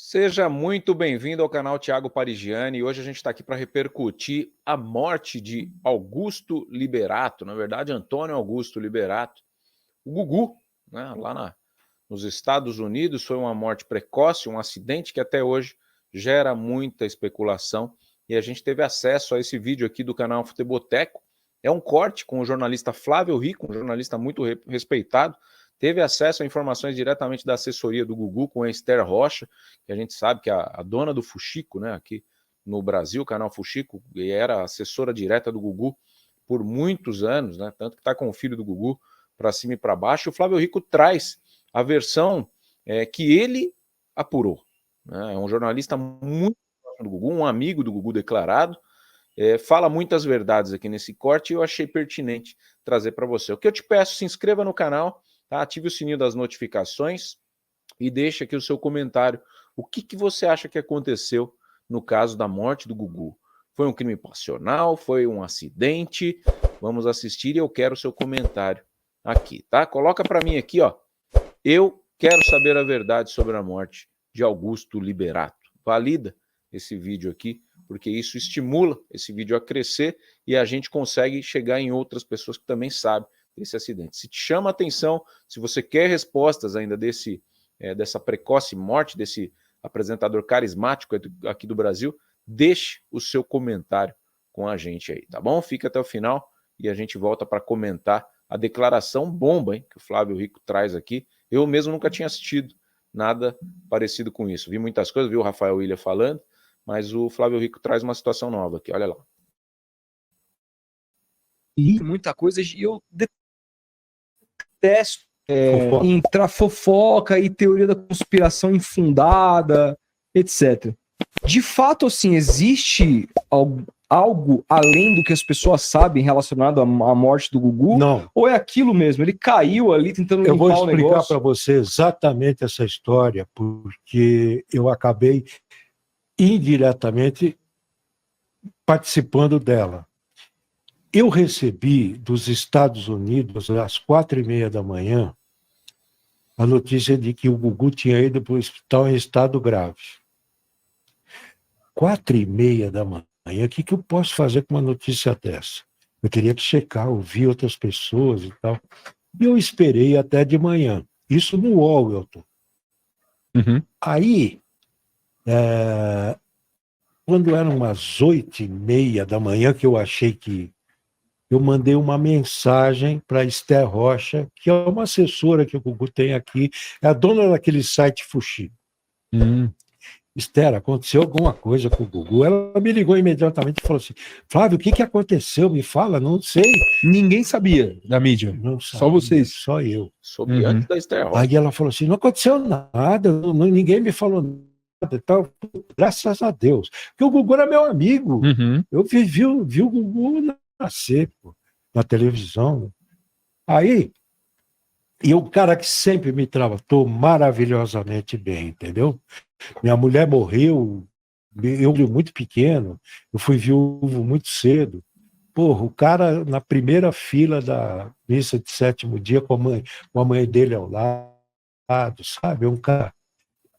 Seja muito bem-vindo ao canal Thiago Parigiani. Hoje a gente está aqui para repercutir a morte de Augusto Liberato, na verdade, Antônio Augusto Liberato, o Gugu, né, nos Estados Unidos. Foi uma morte precoce, um acidente que até hoje gera muita especulação. E a gente teve acesso a esse vídeo aqui do canal Futeboteco. É um corte com o jornalista Flávio Rico, um jornalista muito respeitado. Teve acesso a informações diretamente da assessoria do Gugu com a Esther Rocha, que a gente sabe que é a dona do Fuxico, né, aqui no Brasil, o canal Fuxico, e era assessora direta do Gugu por muitos anos, né, tanto que está com o filho do Gugu para cima e para baixo. O Flávio Rico traz a versão que ele apurou, né, é um jornalista muito próximo do Gugu, um amigo do Gugu declarado, fala muitas verdades aqui nesse corte e eu achei pertinente trazer para você. O que eu te peço, se inscreva no canal, tá? Ative o sininho das notificações e deixe aqui o seu comentário. O que você acha que aconteceu no caso da morte do Gugu? Foi um crime passional? Foi um acidente? Vamos assistir e eu quero o seu comentário aqui, tá? Coloca para mim aqui, ó. Eu quero saber a verdade sobre a morte de Augusto Liberato. Valida esse vídeo aqui, porque isso estimula esse vídeo a crescer e a gente consegue chegar em outras pessoas que também sabem desse acidente. Se te chama a atenção, se você quer respostas ainda dessa precoce morte desse apresentador carismático aqui do Brasil, deixe o seu comentário com a gente aí, tá bom? Fica até o final e a gente volta para comentar a declaração bomba, hein, que o Flávio Rico traz aqui. Eu mesmo nunca tinha assistido nada parecido com isso. Vi muitas coisas, vi o Rafael Willian falando, mas o Flávio Rico traz uma situação nova aqui, olha lá. E muita coisa, e eu detesto entrar fofoca e teoria da conspiração infundada, etc. De fato, assim, existe algo além do que as pessoas sabem relacionado à morte do Gugu? Não. Ou é aquilo mesmo? Ele caiu ali tentando limpar o negócio? Eu vou explicar para você exatamente essa história, porque eu acabei indiretamente participando dela. Eu recebi dos Estados Unidos, às 4h30 da manhã, a notícia de que o Gugu tinha ido para o hospital em estado grave. 4h30 da manhã, o que eu posso fazer com uma notícia dessa? Eu teria que checar, ouvir outras pessoas e tal. E eu esperei até de manhã. Isso no UOL, Elton. Uhum. Aí, quando eram umas 8h30 da manhã, que eu achei que... Eu mandei uma mensagem para a Esther Rocha, que é uma assessora que o Gugu tem aqui, é a dona daquele site Fuxico. Esther, aconteceu alguma coisa com o Gugu? Ela me ligou imediatamente e falou assim: Flávio, o que aconteceu? Me fala, não sei. Ninguém sabia da mídia. Não Só sabia, vocês. Só eu. Soube antes da Esther Rocha. Aí ela falou assim: não aconteceu nada, ninguém me falou nada e tal. Graças a Deus. Porque o Gugu era meu amigo. Eu vi o Gugu nascer na televisão. Aí, e o cara que sempre me tratou maravilhosamente bem, entendeu? Minha mulher morreu, eu muito pequeno, eu fui viúvo muito cedo. Porra, o cara na primeira fila da missa de sétimo dia com a mãe dele ao lado, sabe? Um cara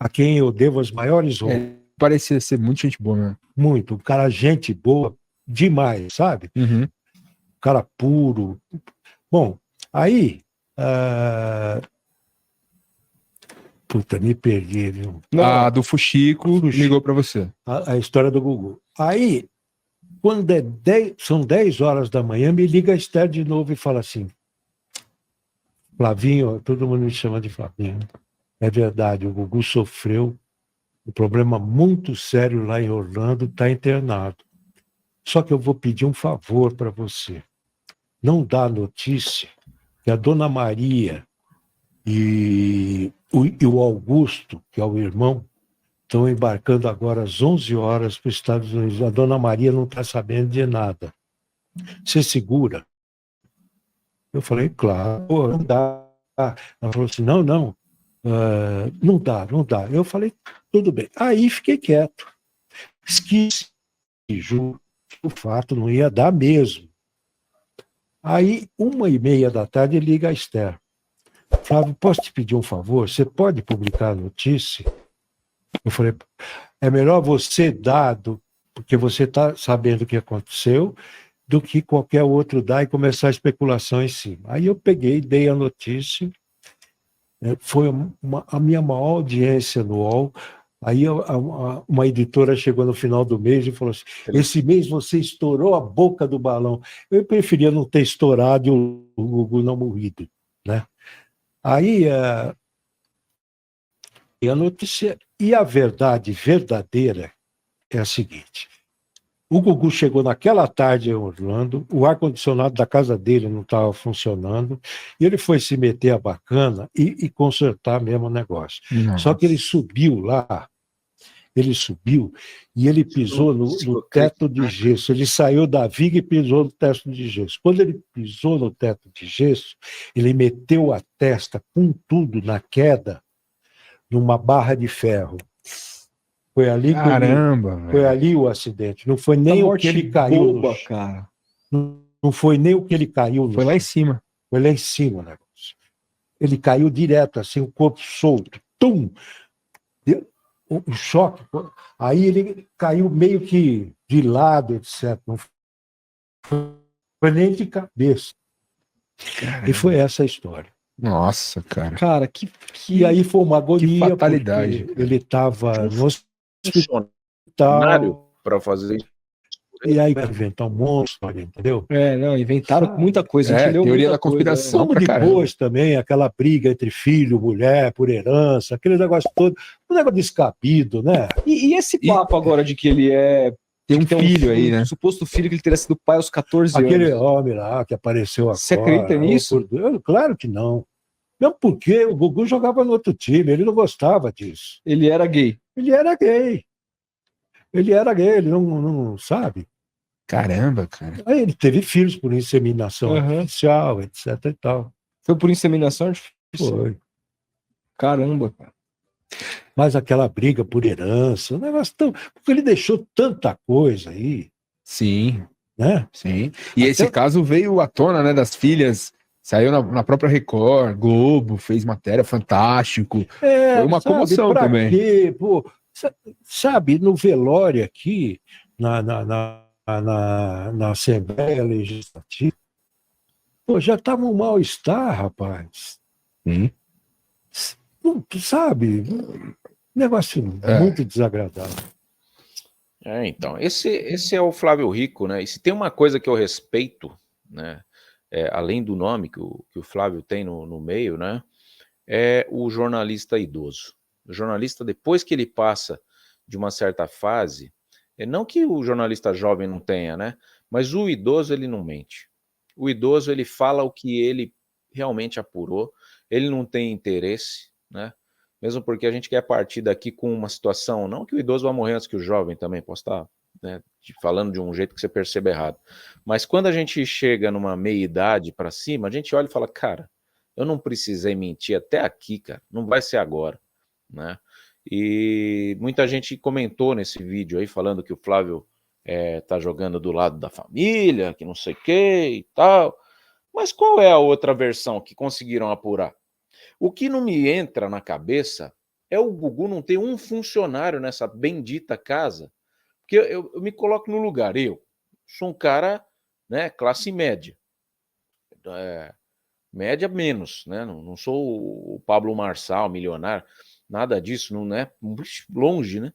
a quem eu devo as maiores honras. Parecia ser muito gente boa, né? Muito, um cara gente boa demais, sabe? Um cara puro. Bom, aí... Puta, me perdi, viu? A do Fuxico ligou para você. A história do Gugu. Aí, quando são 10 horas da manhã, me liga a Esther de novo e fala assim: Flavinho, todo mundo me chama de Flavinho. É verdade, o Gugu sofreu um problema muito sério lá em Orlando, está internado. Só que eu vou pedir um favor para você. Não dá notícia que a Dona Maria e o Augusto, que é o irmão, estão embarcando agora às 11 horas para os Estados Unidos. A Dona Maria não está sabendo de nada. Você segura? Eu falei, claro, não dá. Ela falou assim, não dá. Eu falei, tudo bem. Aí fiquei quieto. Esqueci, juro, que o fato não ia dar mesmo. Aí, 1h30 da tarde, liga a Esther. Flávio, posso te pedir um favor? Você pode publicar a notícia? Eu falei, é melhor você dar, porque você está sabendo o que aconteceu, do que qualquer outro dar e começar a especulação em cima. Aí eu peguei, dei a notícia, foi a minha maior audiência no UOL. Aí uma editora chegou no final do mês e falou assim, esse mês você estourou a boca do balão. Eu preferia não ter estourado e o Gugu não morrido, né? Aí a notícia, e a verdade verdadeira é a seguinte, o Gugu chegou naquela tarde em Orlando, o ar-condicionado da casa dele não estava funcionando, e ele foi se meter a bacana e consertar mesmo o negócio. Nossa. Só que ele subiu e ele pisou no teto de gesso. Ele saiu da viga e pisou no teto de gesso. Quando ele pisou no teto de gesso, ele meteu a testa com tudo na queda, numa barra de ferro. Foi ali foi ali o acidente. Não foi nem o que ele caiu boba, cara. Não foi nem o que ele caiu no Foi lá em cima. Foi lá em cima o negócio. Ele caiu direto, assim, o corpo solto. Tum! Deu um choque. Aí ele caiu meio que de lado, etc. Não foi nem de cabeça. Caramba. E foi essa a história. Nossa, cara. Cara, E aí foi uma agonia, fatalidade, porque ele estava no Funcionário hospital. para fazer isso. E aí vai inventar um monstro, entendeu? Não, inventaram muita coisa. A gente leu teoria muita da conspiração. Como depois também, aquela briga entre filho, mulher, por herança, aquele negócio todo, um negócio descabido, né? E esse papo agora de que ele tem um filho aí, né? Suposto filho que ele teria sido pai aos 14 anos. Aquele homem lá que apareceu agora. Você acredita nisso? Claro que não. Mesmo porque o Gugu jogava no outro time, ele não gostava disso. Ele era gay. Ele era gay, ele não sabe. Caramba, cara. Aí ele teve filhos por inseminação artificial, etc e tal. Foi por inseminação artificial? Foi. Caramba, cara. Mas aquela briga por herança, um negócio tão... Porque ele deixou tanta coisa aí. Sim. Né? Sim. E esse caso veio à tona, né, das filhas, saiu na própria Record, Globo, fez matéria, Fantástico. Foi uma comoção também. Quê? Pô, sabe, no velório aqui, na Assembleia Legislativa, pô, já estava um mal-estar, rapaz. Sabe? Negócio muito desagradável. Então, esse é o Flávio Rico, né? E se tem uma coisa que eu respeito, né? Além do nome que o Flávio tem no meio, né? É o jornalista idoso. O jornalista, depois que ele passa de uma certa fase, não que o jornalista jovem não tenha, né? Mas o idoso, ele não mente. O idoso, ele fala o que ele realmente apurou, ele não tem interesse, né? Mesmo porque a gente quer partir daqui com uma situação, não que o idoso vá morrer antes que o jovem também, posso estar, né, falando de um jeito que você perceba errado. Mas quando a gente chega numa meia-idade para cima, a gente olha e fala, cara, eu não precisei mentir até aqui, cara, não vai ser agora, né? E muita gente comentou nesse vídeo aí, falando que o Flávio tá jogando do lado da família, que não sei o que e tal. Mas qual é a outra versão que conseguiram apurar? O que não me entra na cabeça é o Gugu não ter um funcionário nessa bendita casa. Porque eu me coloco no lugar, eu sou um cara, né, classe média. Média menos, né? Não sou o Pablo Marçal, milionário, nada disso, não é longe, né?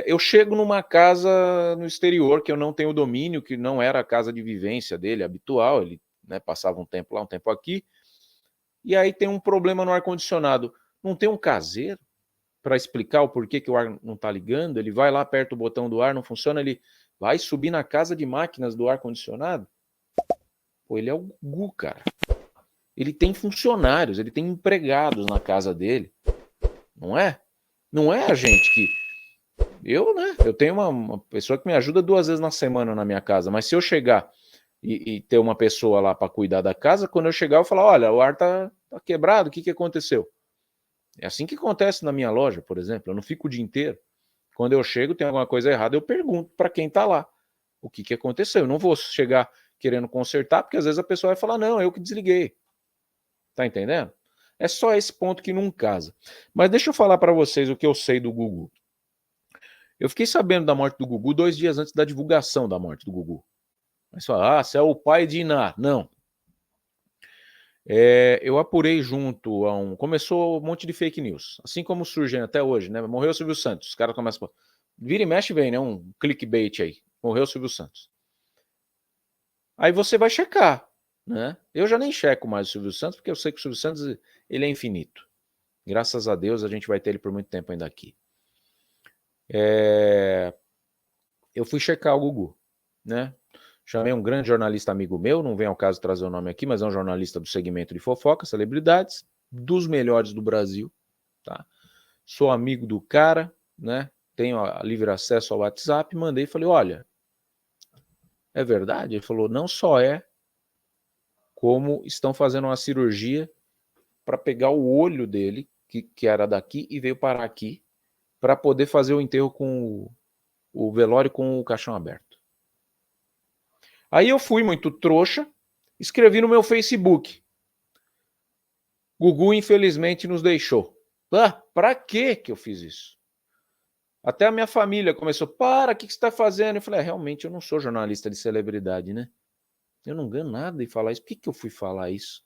Eu chego numa casa no exterior que eu não tenho domínio, que não era a casa de vivência dele habitual, ele, né, passava um tempo lá, um tempo aqui, e aí tem um problema no ar-condicionado. Não tem um caseiro para explicar o porquê que o ar não está ligando? Ele vai lá, aperta o botão do ar, não funciona, ele vai subir na casa de máquinas do ar-condicionado? Pô, ele é o Gugu, cara. Ele tem funcionários, ele tem empregados na casa dele. Não é? Não é a gente que... Eu tenho uma pessoa que me ajuda 2 vezes na semana na minha casa, mas se eu chegar e ter uma pessoa lá para cuidar da casa, quando eu chegar eu falar, olha, o ar tá quebrado, o que aconteceu? É assim que acontece na minha loja, por exemplo, eu não fico o dia inteiro. Quando eu chego, tem alguma coisa errada, eu pergunto para quem tá lá o que aconteceu. Eu não vou chegar querendo consertar, porque às vezes a pessoa vai falar, não, eu que desliguei. Tá entendendo? É só esse ponto que não casa. Mas deixa eu falar para vocês o que eu sei do Gugu. Eu fiquei sabendo da morte do Gugu 2 dias antes da divulgação da morte do Gugu. Mas fala, você é o pai de Iná. Não. Eu apurei junto a um... Começou um monte de fake news. Assim como surgem até hoje, né? Morreu o Silvio Santos. Os caras começam... Vira e mexe vem, né? Um clickbait aí. Morreu o Silvio Santos. Aí você vai checar, né? Eu já nem checo mais o Silvio Santos, porque eu sei que o Silvio Santos ele é infinito. Graças a Deus a gente vai ter ele por muito tempo ainda aqui. Eu fui checar o Gugu, né? Chamei um grande jornalista amigo meu, não vem ao caso trazer o nome aqui, mas é um jornalista do segmento de fofoca, celebridades, dos melhores do Brasil, tá? Sou amigo do cara, né? Tenho livre acesso ao WhatsApp, mandei e falei, olha, é verdade? Ele falou, não só é, como estão fazendo uma cirurgia para pegar o olho dele, que era daqui, e veio parar aqui, para poder fazer o enterro com o velório com o caixão aberto. Aí eu fui muito trouxa, escrevi no meu Facebook. Gugu infelizmente nos deixou. Pra que eu fiz isso? Até a minha família começou, o que você está fazendo? Eu falei, realmente eu não sou jornalista de celebridade, né? Eu não ganho nada em falar isso. Por que eu fui falar isso?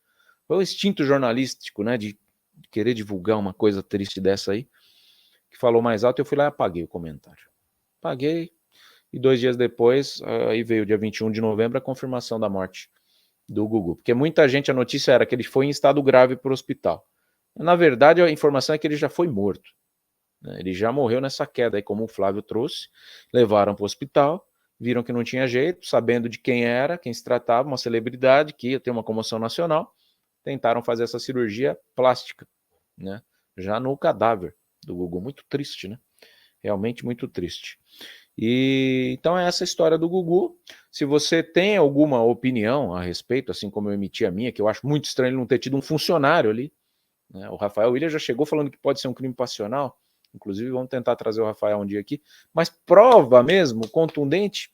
Foi o instinto jornalístico, né? De querer divulgar uma coisa triste dessa aí, que falou mais alto, eu fui lá e apaguei o comentário. Apaguei. E 2 dias depois, aí veio o dia 21 de novembro, a confirmação da morte do Gugu. Porque muita gente, a notícia era que ele foi em estado grave para o hospital. Na verdade, a informação é que ele já foi morto. Ele já morreu nessa queda aí, como o Flávio trouxe. Levaram para o hospital, viram que não tinha jeito, sabendo de quem era, quem se tratava, uma celebridade que ia ter uma comoção nacional, tentaram fazer essa cirurgia plástica, né? Já no cadáver do Gugu. Muito triste, né? Realmente muito triste. E então é essa história do Gugu. Se você tem alguma opinião a respeito, assim como eu emiti a minha, que eu acho muito estranho ele não ter tido um funcionário ali, né? O Rafael Willian já chegou falando que pode ser um crime passional, inclusive vamos tentar trazer o Rafael um dia aqui, mas prova mesmo, contundente,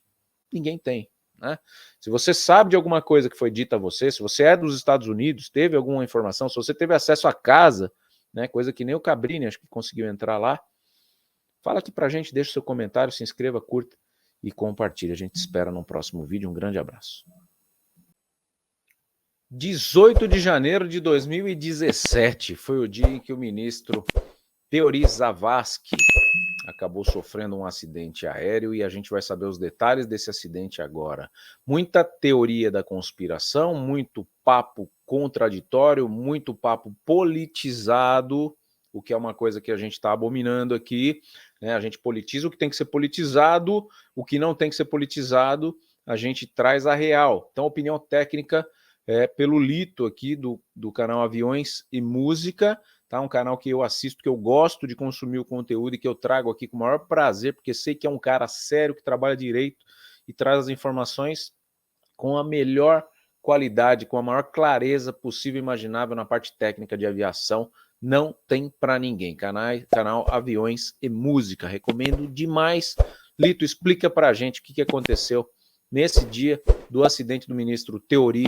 ninguém tem, né? Se você sabe de alguma coisa que foi dita a você, se você é dos Estados Unidos, teve alguma informação, se você teve acesso à casa, né, coisa que nem o Cabrini acho que conseguiu entrar lá, fala aqui pra gente, deixa o seu comentário, se inscreva, curta e compartilhe. A gente espera no próximo vídeo. Um grande abraço. 18 de janeiro de 2017 foi o dia em que o ministro Teori Zavascki acabou sofrendo um acidente aéreo e a gente vai saber os detalhes desse acidente agora. Muita teoria da conspiração, muito papo contraditório, muito papo politizado, o que é uma coisa que a gente está abominando aqui, né? A gente politiza o que tem que ser politizado, o que não tem que ser politizado, a gente traz a real. Então, opinião técnica pelo Lito aqui do canal Aviões e Música, tá? Um canal que eu assisto, que eu gosto de consumir o conteúdo e que eu trago aqui com o maior prazer, porque sei que é um cara sério, que trabalha direito e traz as informações com a melhor qualidade, com a maior clareza possível e imaginável na parte técnica de aviação. Não tem para ninguém. Canal Aviões e Música. Recomendo demais. Lito, explica para a gente o que aconteceu nesse dia do acidente do ministro Teori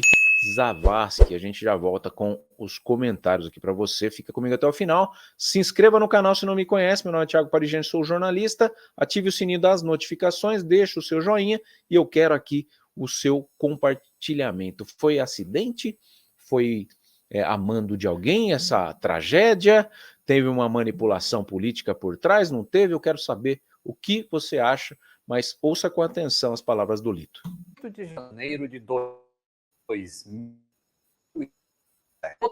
Zavascki. A gente já volta com os comentários aqui para você. Fica comigo até o final. Se inscreva no canal se não me conhece. Meu nome é Thiago Parigiani, sou jornalista. Ative o sininho das notificações, deixe o seu joinha e eu quero aqui o seu compartilhamento. Foi acidente? Foi a mando de alguém essa tragédia? Teve uma manipulação política por trás? Não teve? Eu quero saber o que você acha, mas ouça com atenção as palavras do Lito. 8 de janeiro de 2000,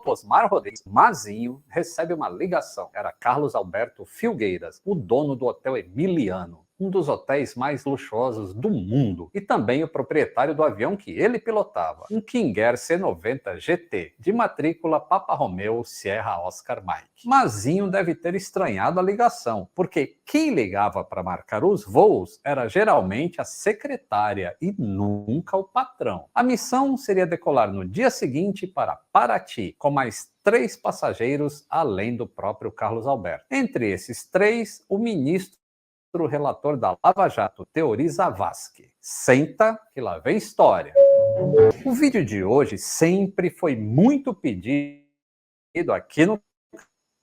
Osmar Rodrigues Mazinho recebe uma ligação. Era Carlos Alberto Filgueiras, o dono do Hotel Emiliano, um dos hotéis mais luxuosos do mundo, e também o proprietário do avião que ele pilotava, um King Air C-90 GT, de matrícula Papa Romeo Sierra Oscar Mike. Mazinho deve ter estranhado a ligação, porque quem ligava para marcar os voos era geralmente a secretária e nunca o patrão. A missão seria decolar no dia seguinte para Paraty, com mais 3 passageiros, além do próprio Carlos Alberto. Entre esses 3, o ministro relator da Lava Jato, Teori Zavascki. Senta que lá vem história. O vídeo de hoje sempre foi muito pedido aqui no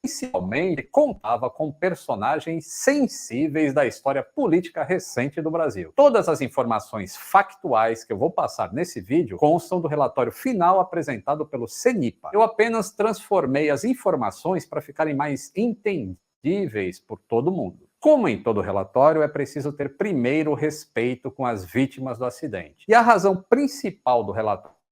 principalmente contava com personagens sensíveis da história política recente do Brasil. Todas as informações factuais que eu vou passar nesse vídeo constam do relatório final apresentado pelo CENIPA. Eu apenas transformei as informações para ficarem mais entendíveis por todo mundo. Como em todo relatório, é preciso ter primeiro respeito com as vítimas do acidente. E a razão principal do relatório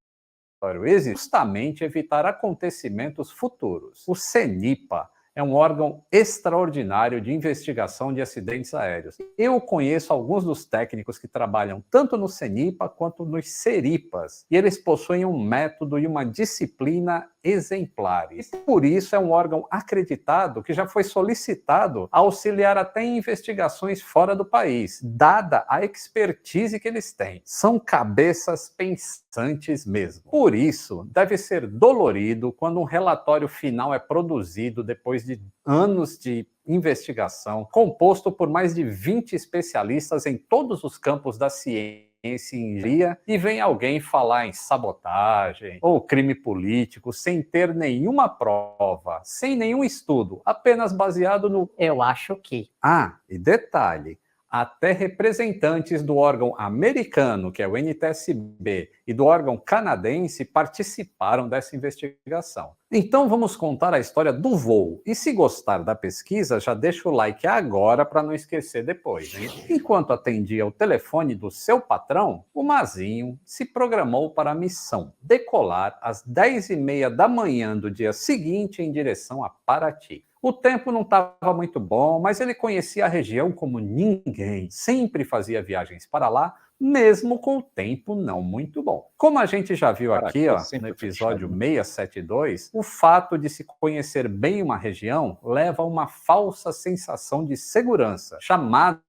existe justamente evitar acontecimentos futuros. O CENIPA é um órgão extraordinário de investigação de acidentes aéreos. Eu conheço alguns dos técnicos que trabalham tanto no CENIPA quanto nos CERIPAs, e eles possuem um método e uma disciplina exemplares. E por isso é um órgão acreditado que já foi solicitado a auxiliar até em investigações fora do país, dada a expertise que eles têm. São cabeças pensantes mesmo. Por isso, deve ser dolorido quando um relatório final é produzido depois de anos de investigação, composto por mais de 20 especialistas em todos os campos da ciência e engenharia, e vem alguém falar em sabotagem ou crime político sem ter nenhuma prova, sem nenhum estudo, apenas baseado no "eu acho que". Ah, e detalhe, até representantes do órgão americano, que é o NTSB, e do órgão canadense participaram dessa investigação. Então vamos contar a história do voo. E se gostar da pesquisa, já deixa o like agora para não esquecer depois, hein? Enquanto atendia o telefone do seu patrão, o Mazinho se programou para a missão: decolar às 10h30 da manhã do dia seguinte em direção a Paraty. O tempo não estava muito bom, mas ele conhecia a região como ninguém. Sempre fazia viagens para lá, mesmo com o tempo não muito bom. Como a gente já viu aqui, no episódio 672, o fato de se conhecer bem uma região leva a uma falsa sensação de segurança, chamada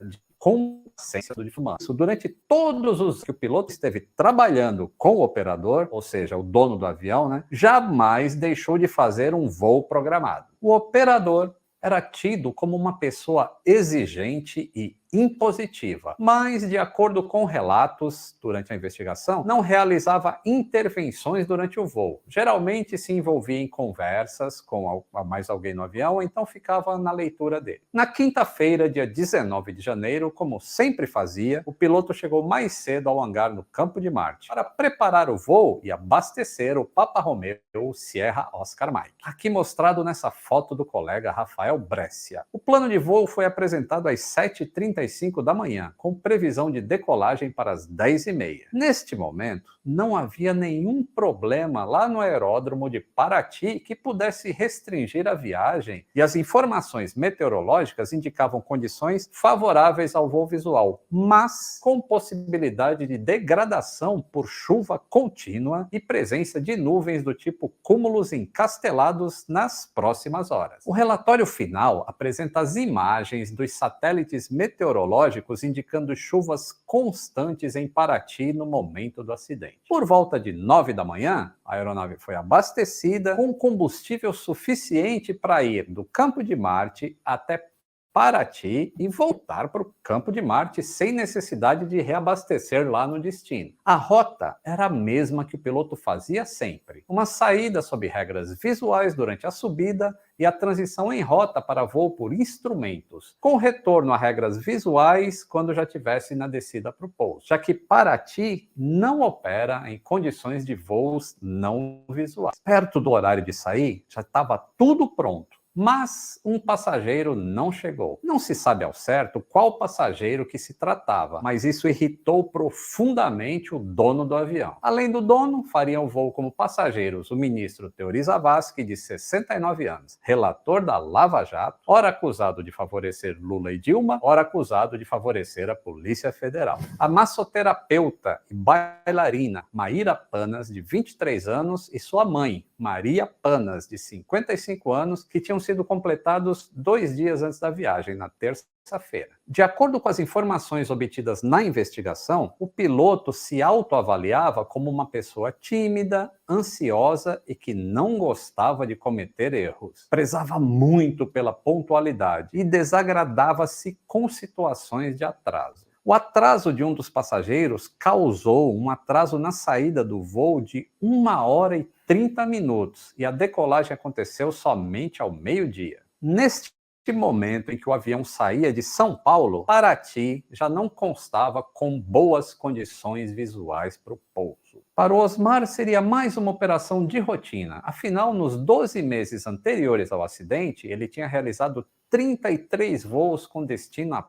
de consciência de fumaça. Durante todos os que o piloto esteve trabalhando com o operador, ou seja, o dono do avião, né, jamais deixou de fazer um voo programado. O operador era tido como uma pessoa exigente e impositiva, mas, de acordo com relatos durante a investigação, não realizava intervenções durante o voo. Geralmente se envolvia em conversas com mais alguém no avião, ou então ficava na leitura dele. Na quinta-feira, dia 19 de janeiro, como sempre fazia, o piloto chegou mais cedo ao hangar no Campo de Marte para preparar o voo e abastecer o Papa Romeo Sierra Oscar Mike. Aqui mostrado nessa foto do colega Rafael Brescia. O plano de voo foi apresentado às 7h35 da manhã, com previsão de decolagem para as 10h30. Neste momento, não havia nenhum problema lá no aeródromo de Paraty que pudesse restringir a viagem, e as informações meteorológicas indicavam condições favoráveis ao voo visual, mas com possibilidade de degradação por chuva contínua e presença de nuvens do tipo cúmulos encastelados nas próximas horas. O relatório final apresenta as imagens dos satélites meteorológicos indicando chuvas constantes em Paraty no momento do acidente. Por volta de 9 da manhã, a aeronave foi abastecida com combustível suficiente para ir do Campo de Marte até Paraty e voltar para o Campo de Marte sem necessidade de reabastecer lá no destino. A rota era a mesma que o piloto fazia sempre: uma saída sob regras visuais durante a subida e a transição em rota para voo por instrumentos, com retorno a regras visuais quando já estivesse na descida para o pouso, já que Paraty não opera em condições de voos não visuais. Perto do horário de sair, já estava tudo pronto. Mas um passageiro não chegou. Não se sabe ao certo qual passageiro que se tratava, mas isso irritou profundamente o dono do avião. Além do dono, fariam o voo como passageiros o ministro Teori Zavascki, de 69 anos, relator da Lava Jato, ora acusado de favorecer Lula e Dilma, ora acusado de favorecer a Polícia Federal. A massoterapeuta e bailarina Maíra Panas, de 23 anos, e sua mãe, Maria Panas, de 55 anos, que tinham sido completados 2 dias antes da viagem, na terça-feira. De acordo com as informações obtidas na investigação, o piloto se autoavaliava como uma pessoa tímida, ansiosa e que não gostava de cometer erros. Prezava muito pela pontualidade e desagradava-se com situações de atraso. O atraso de um dos passageiros causou um atraso na saída do voo de 1 hora e 30 minutos e a decolagem aconteceu somente ao meio-dia. Neste momento em que o avião saía de São Paulo, Paraty já não constava com boas condições visuais para o pouso. Para o Osmar seria mais uma operação de rotina, afinal, nos 12 meses anteriores ao acidente, ele tinha realizado 33 voos com destino a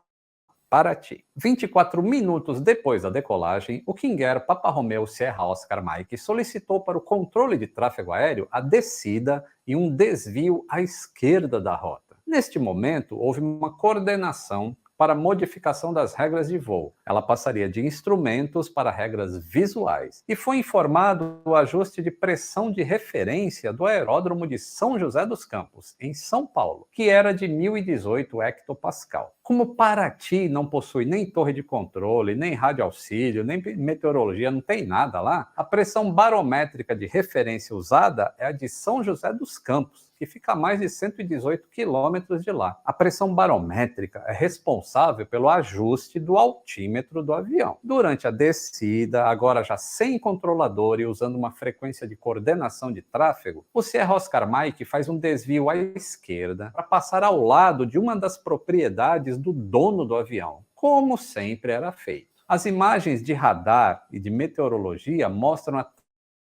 Paraty. 24 minutos depois da decolagem, o King Air Papa Romeo Sierra Oscar Mike solicitou para o controle de tráfego aéreo a descida e um desvio à esquerda da rota. Neste momento, houve uma coordenação para modificação das regras de voo. Ela passaria de instrumentos para regras visuais. E foi informado o ajuste de pressão de referência do aeródromo de São José dos Campos, em São Paulo, que era de 1018 hectopascal. Como Paraty não possui nem torre de controle, nem rádio auxílio, nem meteorologia, não tem nada lá, a pressão barométrica de referência usada é a de São José dos Campos, que fica a mais de 118 quilômetros de lá. A pressão barométrica é responsável pelo ajuste do altímetro do avião. Durante a descida, agora já sem controlador e usando uma frequência de coordenação de tráfego, o Sierra Oscar Mike faz um desvio à esquerda para passar ao lado de uma das propriedades do dono do avião, como sempre era feito. As imagens de radar e de meteorologia mostram a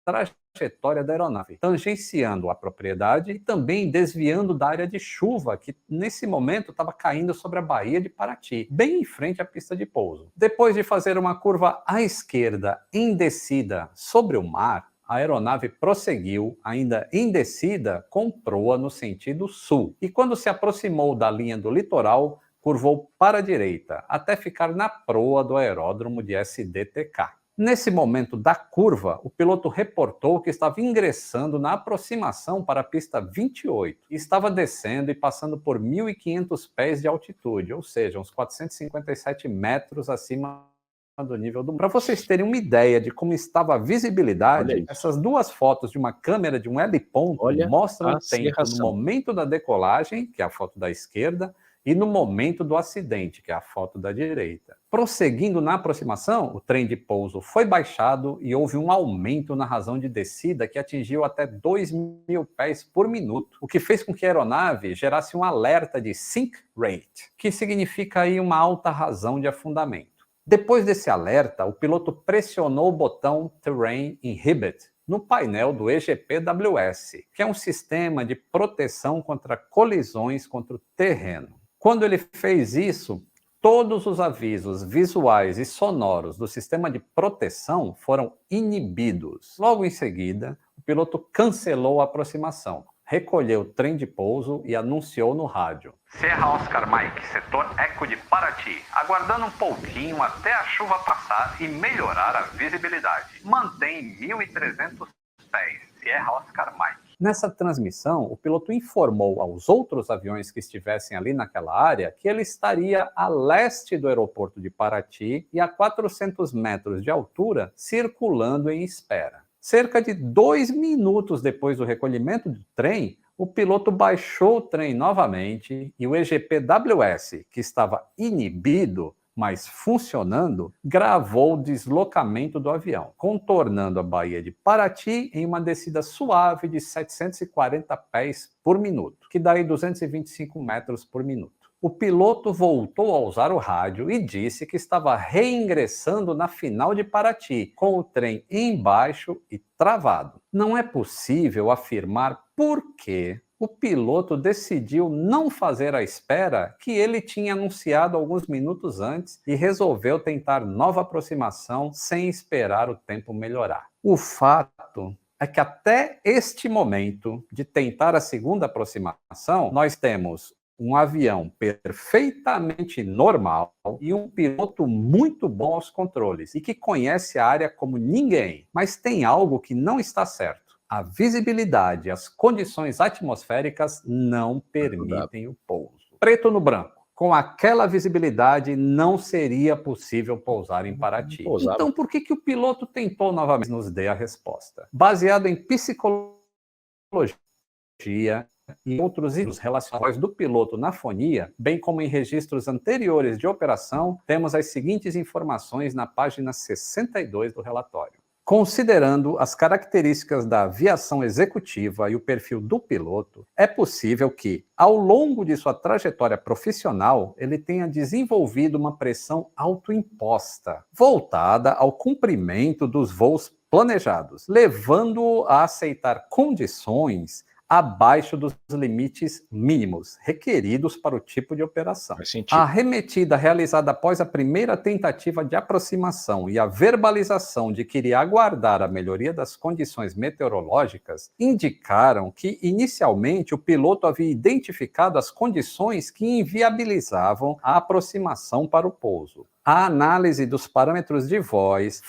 trajetória da aeronave, tangenciando a propriedade e também desviando da área de chuva que nesse momento estava caindo sobre a Baía de Paraty, bem em frente à pista de pouso. Depois de fazer uma curva à esquerda em descida sobre o mar, a aeronave prosseguiu, ainda em descida, com proa no sentido sul. E quando se aproximou da linha do litoral, curvou para a direita, até ficar na proa do aeródromo de SDTK. Nesse momento da curva, o piloto reportou que estava ingressando na aproximação para a pista 28 e estava descendo e passando por 1.500 pés de altitude, ou seja, uns 457 metros acima do nível do mar. Para vocês terem uma ideia de como estava a visibilidade, essas duas fotos de uma câmera de um heliponto mostram o tempo no momento da decolagem, que é a foto da esquerda, e no momento do acidente, que é a foto da direita. Prosseguindo na aproximação, o trem de pouso foi baixado e houve um aumento na razão de descida que atingiu até 2.000 pés por minuto, o que fez com que a aeronave gerasse um alerta de sink rate, que significa aí uma alta razão de afundamento. Depois desse alerta, o piloto pressionou o botão Terrain Inhibit no painel do EGPWS, que é um sistema de proteção contra colisões contra o terreno. Quando ele fez isso, todos os avisos visuais e sonoros do sistema de proteção foram inibidos. Logo em seguida, o piloto cancelou a aproximação, recolheu o trem de pouso e anunciou no rádio: Sierra Oscar Mike, setor Eco de Paraty, aguardando um pouquinho até a chuva passar e melhorar a visibilidade. Mantém 1.300 pés, Sierra Oscar Mike. Nessa transmissão, o piloto informou aos outros aviões que estivessem ali naquela área que ele estaria a leste do aeroporto de Paraty e a 400 metros de altura, circulando em espera. Cerca de 2 minutos depois do recolhimento do trem, o piloto baixou o trem novamente e o EGPWS, que estava inibido, mas funcionando, gravou o deslocamento do avião, contornando a Baía de Paraty em uma descida suave de 740 pés por minuto, que dá aí 225 metros por minuto. O piloto voltou a usar o rádio e disse que estava reingressando na final de Paraty, com o trem embaixo e travado. Não é possível afirmar por que o piloto decidiu não fazer a espera que ele tinha anunciado alguns minutos antes e resolveu tentar nova aproximação sem esperar o tempo melhorar. O fato é que até este momento de tentar a segunda aproximação, nós temos um avião perfeitamente normal e um piloto muito bom aos controles e que conhece a área como ninguém. Mas tem algo que não está certo. A visibilidade e as condições atmosféricas não permitem o pouso. Preto no branco. Com aquela visibilidade, não seria possível pousar em Paraty. Então, por que o piloto tentou novamente? Nos dê a resposta. Baseado em psicologia, e outros itens relacionados do piloto na fonia, bem como em registros anteriores de operação, temos as seguintes informações na página 62 do relatório. Considerando as características da aviação executiva e o perfil do piloto, é possível que, ao longo de sua trajetória profissional, ele tenha desenvolvido uma pressão autoimposta, voltada ao cumprimento dos voos planejados, levando-o a aceitar condições abaixo dos limites mínimos requeridos para o tipo de operação. A arremetida realizada após a primeira tentativa de aproximação e a verbalização de que iria aguardar a melhoria das condições meteorológicas indicaram que, inicialmente, o piloto havia identificado as condições que inviabilizavam a aproximação para o pouso. A análise dos parâmetros de voz,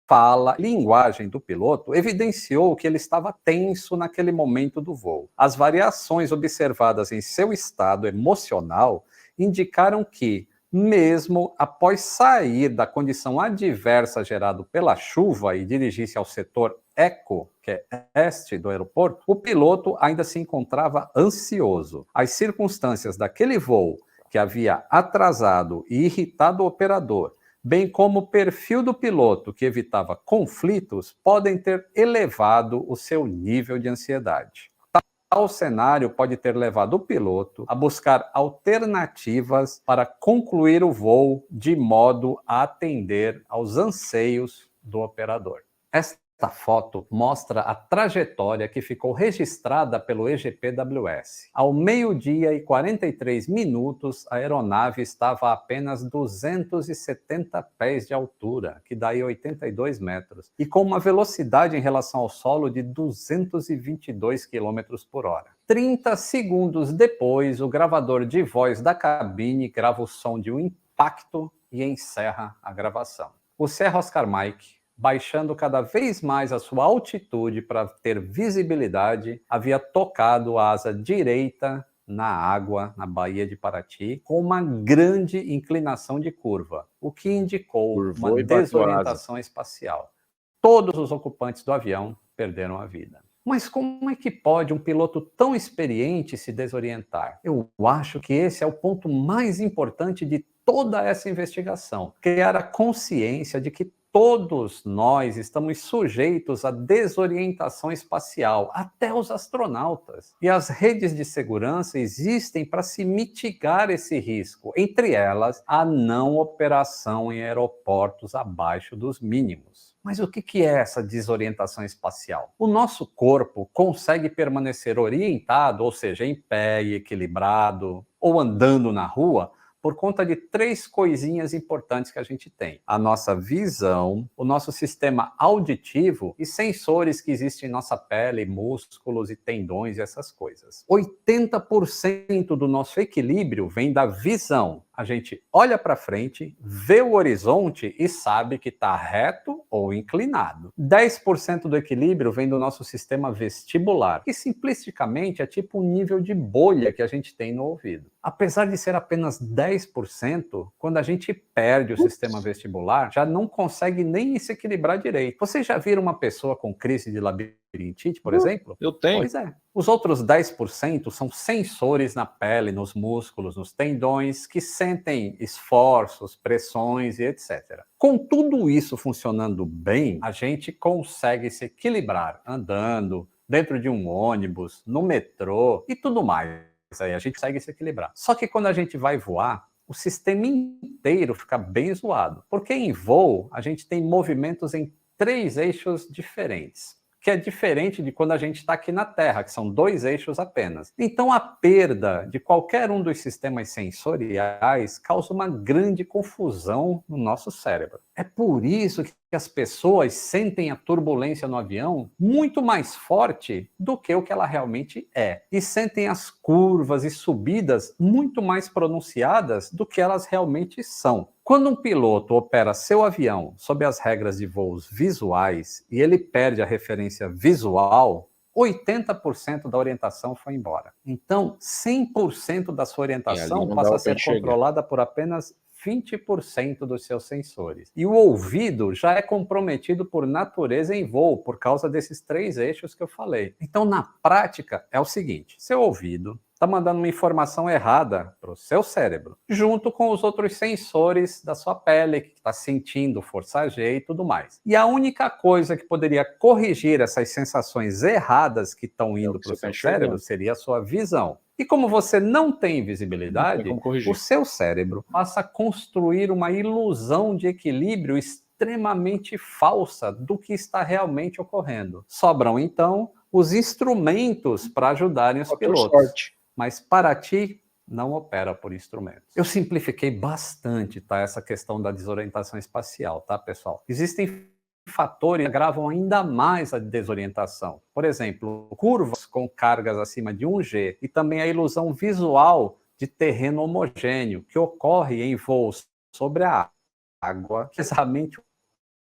fala, linguagem do piloto evidenciou que ele estava tenso naquele momento do voo. As variações observadas em seu estado emocional indicaram que, mesmo após sair da condição adversa gerada pela chuva e dirigir-se ao setor ECO, que é este do aeroporto, o piloto ainda se encontrava ansioso. As circunstâncias daquele voo, que havia atrasado e irritado o operador, bem como o perfil do piloto, que evitava conflitos, podem ter elevado o seu nível de ansiedade. Tal cenário pode ter levado o piloto a buscar alternativas para concluir o voo de modo a atender aos anseios do operador. Esta foto mostra a trajetória que ficou registrada pelo EGPWS. Ao 12h43, a aeronave estava a apenas 270 pés de altura, que daí 82 metros, e com uma velocidade em relação ao solo de 222 km por hora. 30 segundos depois, o gravador de voz da cabine grava o som de um impacto e encerra a gravação. O Sierra Oscar Mike, baixando cada vez mais a sua altitude para ter visibilidade, havia tocado a asa direita na água, na Baía de Paraty, com uma grande inclinação de curva, o que indicou uma desorientação espacial. Todos os ocupantes do avião perderam a vida. Mas como é que pode um piloto tão experiente se desorientar? Eu acho que esse é o ponto mais importante de toda essa investigação. Criar a consciência de que todos nós estamos sujeitos à desorientação espacial, até os astronautas. E as redes de segurança existem para se mitigar esse risco, entre elas a não operação em aeroportos abaixo dos mínimos. Mas o que é essa desorientação espacial? O nosso corpo consegue permanecer orientado, ou seja, em pé e equilibrado, ou andando na rua, por conta de 3 coisinhas importantes que a gente tem. A nossa visão, o nosso sistema auditivo e sensores que existem em nossa pele, músculos e tendões e essas coisas. 80% do nosso equilíbrio vem da visão. A gente olha para frente, vê o horizonte e sabe que está reto ou inclinado. 10% do equilíbrio vem do nosso sistema vestibular, que simplisticamente é tipo um nível de bolha que a gente tem no ouvido. Apesar de ser apenas 10%, quando a gente perde o sistema vestibular, já não consegue nem se equilibrar direito. Vocês já viram uma pessoa com crise de labirintite, por exemplo? Eu tenho. Pois é. Os outros 10% são sensores na pele, nos músculos, nos tendões, que sentem esforços, pressões e etc. Com tudo isso funcionando bem, a gente consegue se equilibrar andando, dentro de um ônibus, no metrô e tudo mais. Aí a gente consegue se equilibrar. Só que quando a gente vai voar, o sistema inteiro fica bem zoado. Porque em voo, a gente tem movimentos em 3 eixos diferentes, que é diferente de quando a gente está aqui na Terra, que são 2 eixos apenas. Então, a perda de qualquer um dos sistemas sensoriais causa uma grande confusão no nosso cérebro. É por isso que as pessoas sentem a turbulência no avião muito mais forte do que o que ela realmente é. E sentem as curvas e subidas muito mais pronunciadas do que elas realmente são. Quando um piloto opera seu avião sob as regras de voos visuais e ele perde a referência visual, 80% da orientação foi embora. Então, 100% da sua orientação passa a ser controlada por apenas 20% dos seus sensores. E o ouvido já é comprometido por natureza em voo, por causa desses 3 eixos que eu falei. Então, na prática, é o seguinte: seu ouvido está mandando uma informação errada para o seu cérebro, junto com os outros sensores da sua pele, que está sentindo força G e tudo mais. E a única coisa que poderia corrigir essas sensações erradas que estão indo para o seu cérebro seria a sua visão. E como você não tem visibilidade, o seu cérebro passa a construir uma ilusão de equilíbrio extremamente falsa do que está realmente ocorrendo. Sobram, então, os instrumentos para ajudarem os pilotos. Mas para ti, não opera por instrumentos. Eu simplifiquei bastante, tá, essa questão da desorientação espacial, tá, pessoal? Existem fatores que agravam ainda mais a desorientação. Por exemplo, curvas com cargas acima de 1G e também a ilusão visual de terreno homogêneo, que ocorre em voos sobre a água, precisamente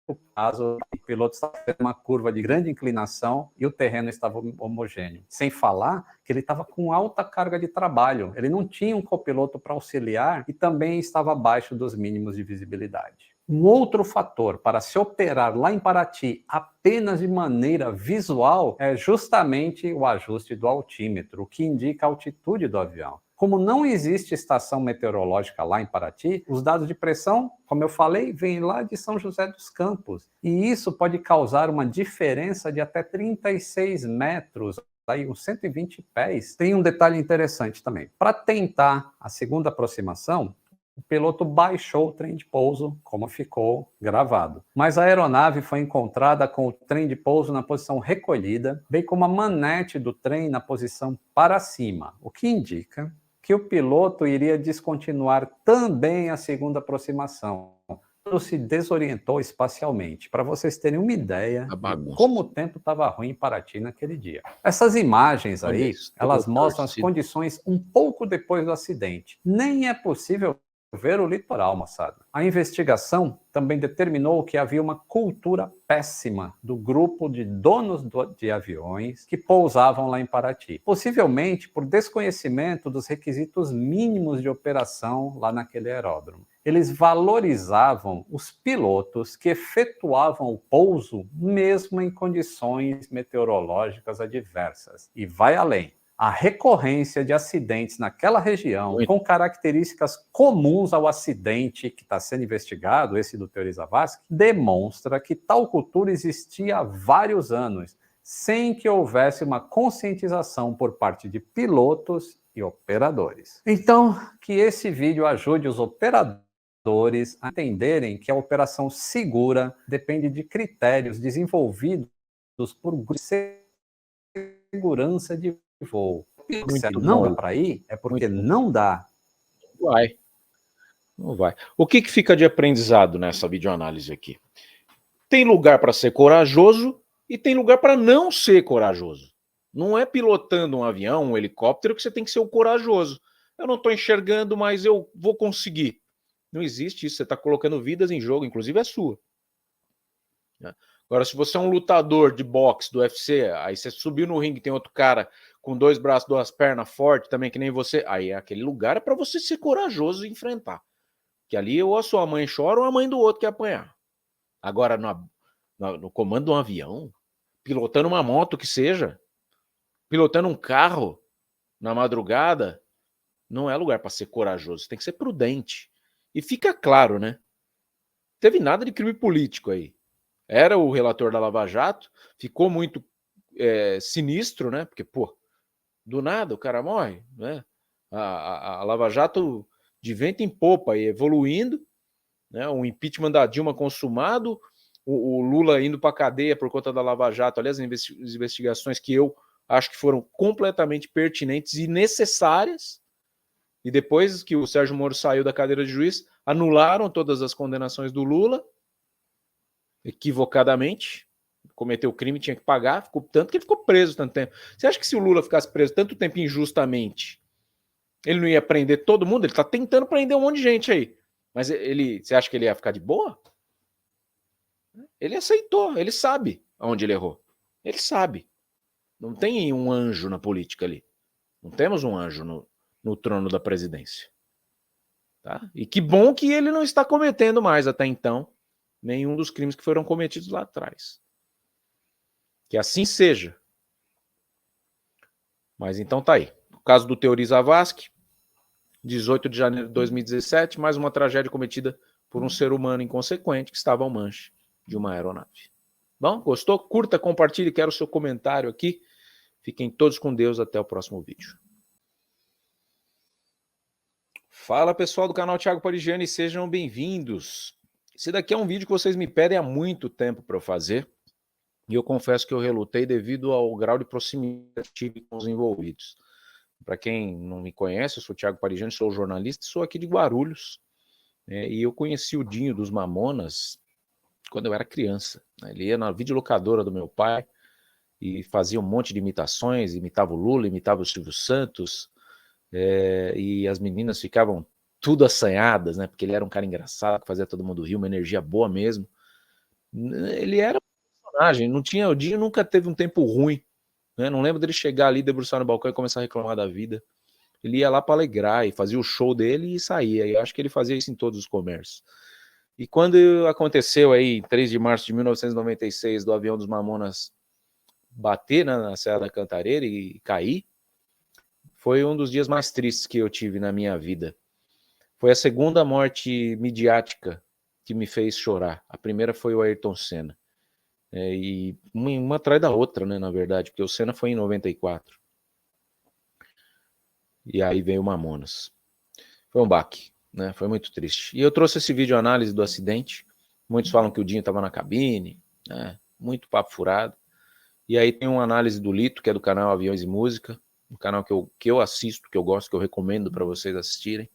o caso, o piloto estava fazendo uma curva de grande inclinação e o terreno estava homogêneo. Sem falar que ele estava com alta carga de trabalho, ele não tinha um copiloto para auxiliar e também estava abaixo dos mínimos de visibilidade. Um outro fator para se operar lá em Paraty apenas de maneira visual é justamente o ajuste do altímetro, o que indica a altitude do avião. Como não existe estação meteorológica lá em Paraty, os dados de pressão, como eu falei, vêm lá de São José dos Campos. E isso pode causar uma diferença de até 36 metros, aí uns 120 pés. Tem um detalhe interessante também. Para tentar a segunda aproximação, o piloto baixou o trem de pouso, como ficou gravado. Mas a aeronave foi encontrada com o trem de pouso na posição recolhida, bem como a manete do trem na posição para cima, o que indica que o piloto iria descontinuar também a segunda aproximação. Ele se desorientou espacialmente, para vocês terem uma ideia de como o tempo estava ruim em Paraty naquele dia. Essas imagens aí, elas mostram as condições um pouco depois do acidente. Nem é possível ver o litoral, moçada. A investigação também determinou que havia uma cultura péssima do grupo de donos de aviões que pousavam lá em Paraty, possivelmente por desconhecimento dos requisitos mínimos de operação lá naquele aeródromo. Eles valorizavam os pilotos que efetuavam o pouso mesmo em condições meteorológicas adversas. E vai além. A recorrência de acidentes naquela região, com características comuns ao acidente que está sendo investigado, esse do Teori Zavascki, demonstra que tal cultura existia há vários anos, sem que houvesse uma conscientização por parte de pilotos e operadores. Então, que esse vídeo ajude os operadores a entenderem que a operação segura depende de critérios desenvolvidos por grupos de segurança de voo. Se não dá para ir, é porque não dá. Não vai. O que fica de aprendizado nessa videoanálise aqui? Tem lugar para ser corajoso e tem lugar para não ser corajoso. Não é pilotando um avião, um helicóptero, que você tem que ser o corajoso. Eu não estou enxergando, mas eu vou conseguir. Não existe isso. Você está colocando vidas em jogo, inclusive a sua. Agora, se você é um lutador de boxe do UFC, aí você subiu no ringue e tem outro cara com 2 braços, 2 pernas, forte também, que nem você, aí aquele lugar é para você ser corajoso e enfrentar. Que ali ou a sua mãe chora ou a mãe do outro quer apanhar. Agora, no comando de um avião, pilotando uma moto que seja, pilotando um carro na madrugada, não é lugar para ser corajoso, tem que ser prudente. E fica claro, né? Teve nada de crime político aí. Era o relator da Lava Jato, ficou muito sinistro, né? Porque, pô, do nada o cara morre, né? A Lava Jato de vento em popa e evoluindo, né? O impeachment da Dilma consumado, o Lula indo para a cadeia por conta da Lava Jato, aliás, as investigações que eu acho que foram completamente pertinentes e necessárias, e depois que o Sérgio Moro saiu da cadeira de juiz, anularam todas as condenações do Lula, equivocadamente, cometeu crime, tinha que pagar, tanto que ele ficou preso tanto tempo. Você acha que se o Lula ficasse preso tanto tempo injustamente, ele não ia prender todo mundo? Ele está tentando prender um monte de gente aí. Mas você acha que ele ia ficar de boa? Ele aceitou, ele sabe onde ele errou. Ele sabe. Não tem um anjo na política ali. Não temos um anjo no trono da presidência. Tá? E que bom que ele não está cometendo mais até então nenhum dos crimes que foram cometidos lá atrás. Que assim seja. Mas então tá aí. O caso do Teori Zavascki, 18 de janeiro de 2017, mais uma tragédia cometida por um ser humano inconsequente que estava ao manche de uma aeronave. Bom, gostou? Curta, compartilhe, quero o seu comentário aqui. Fiquem todos com Deus, até o próximo vídeo. Fala pessoal do canal Thiago Parigiani, sejam bem-vindos. Esse daqui é um vídeo que vocês me pedem há muito tempo para eu fazer, e eu confesso que eu relutei devido ao grau de proximidade que tive com os envolvidos. Para quem não me conhece, eu sou o Thiago Parigiani, sou jornalista, sou aqui de Guarulhos, e eu conheci o Dinho dos Mamonas quando eu era criança. Ele ia na videolocadora do meu pai e fazia um monte de imitações, imitava o Lula, imitava o Silvio Santos, e as meninas ficavam tudo assanhadas, né? Porque ele era um cara engraçado, que fazia todo mundo rir, uma energia boa mesmo. Ele era um personagem, não tinha, o Dinho nunca teve um tempo ruim, né? Não lembro dele chegar ali, debruçar no balcão e começar a reclamar da vida. Ele ia lá para alegrar e fazia o show dele e saía. E eu acho que ele fazia isso em todos os comércios. E quando aconteceu aí, 3 de março de 1996, do avião dos Mamonas bater na Serra da Cantareira e cair, foi um dos dias mais tristes que eu tive na minha vida. Foi a segunda morte midiática que me fez chorar. A primeira foi o Ayrton Senna. E uma atrás da outra, né, na verdade, porque o Senna foi em 94. E aí veio o Mamonas. Foi um baque, né? Foi muito triste. E eu trouxe esse vídeo análise do acidente. Muitos falam que o Dinho estava na cabine, né? Muito papo furado. E aí tem uma análise do Lito, que é do canal Aviões e Música, um canal que eu assisto, que eu gosto, que eu recomendo para vocês assistirem,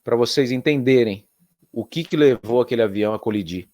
para vocês entenderem o que levou aquele avião a colidir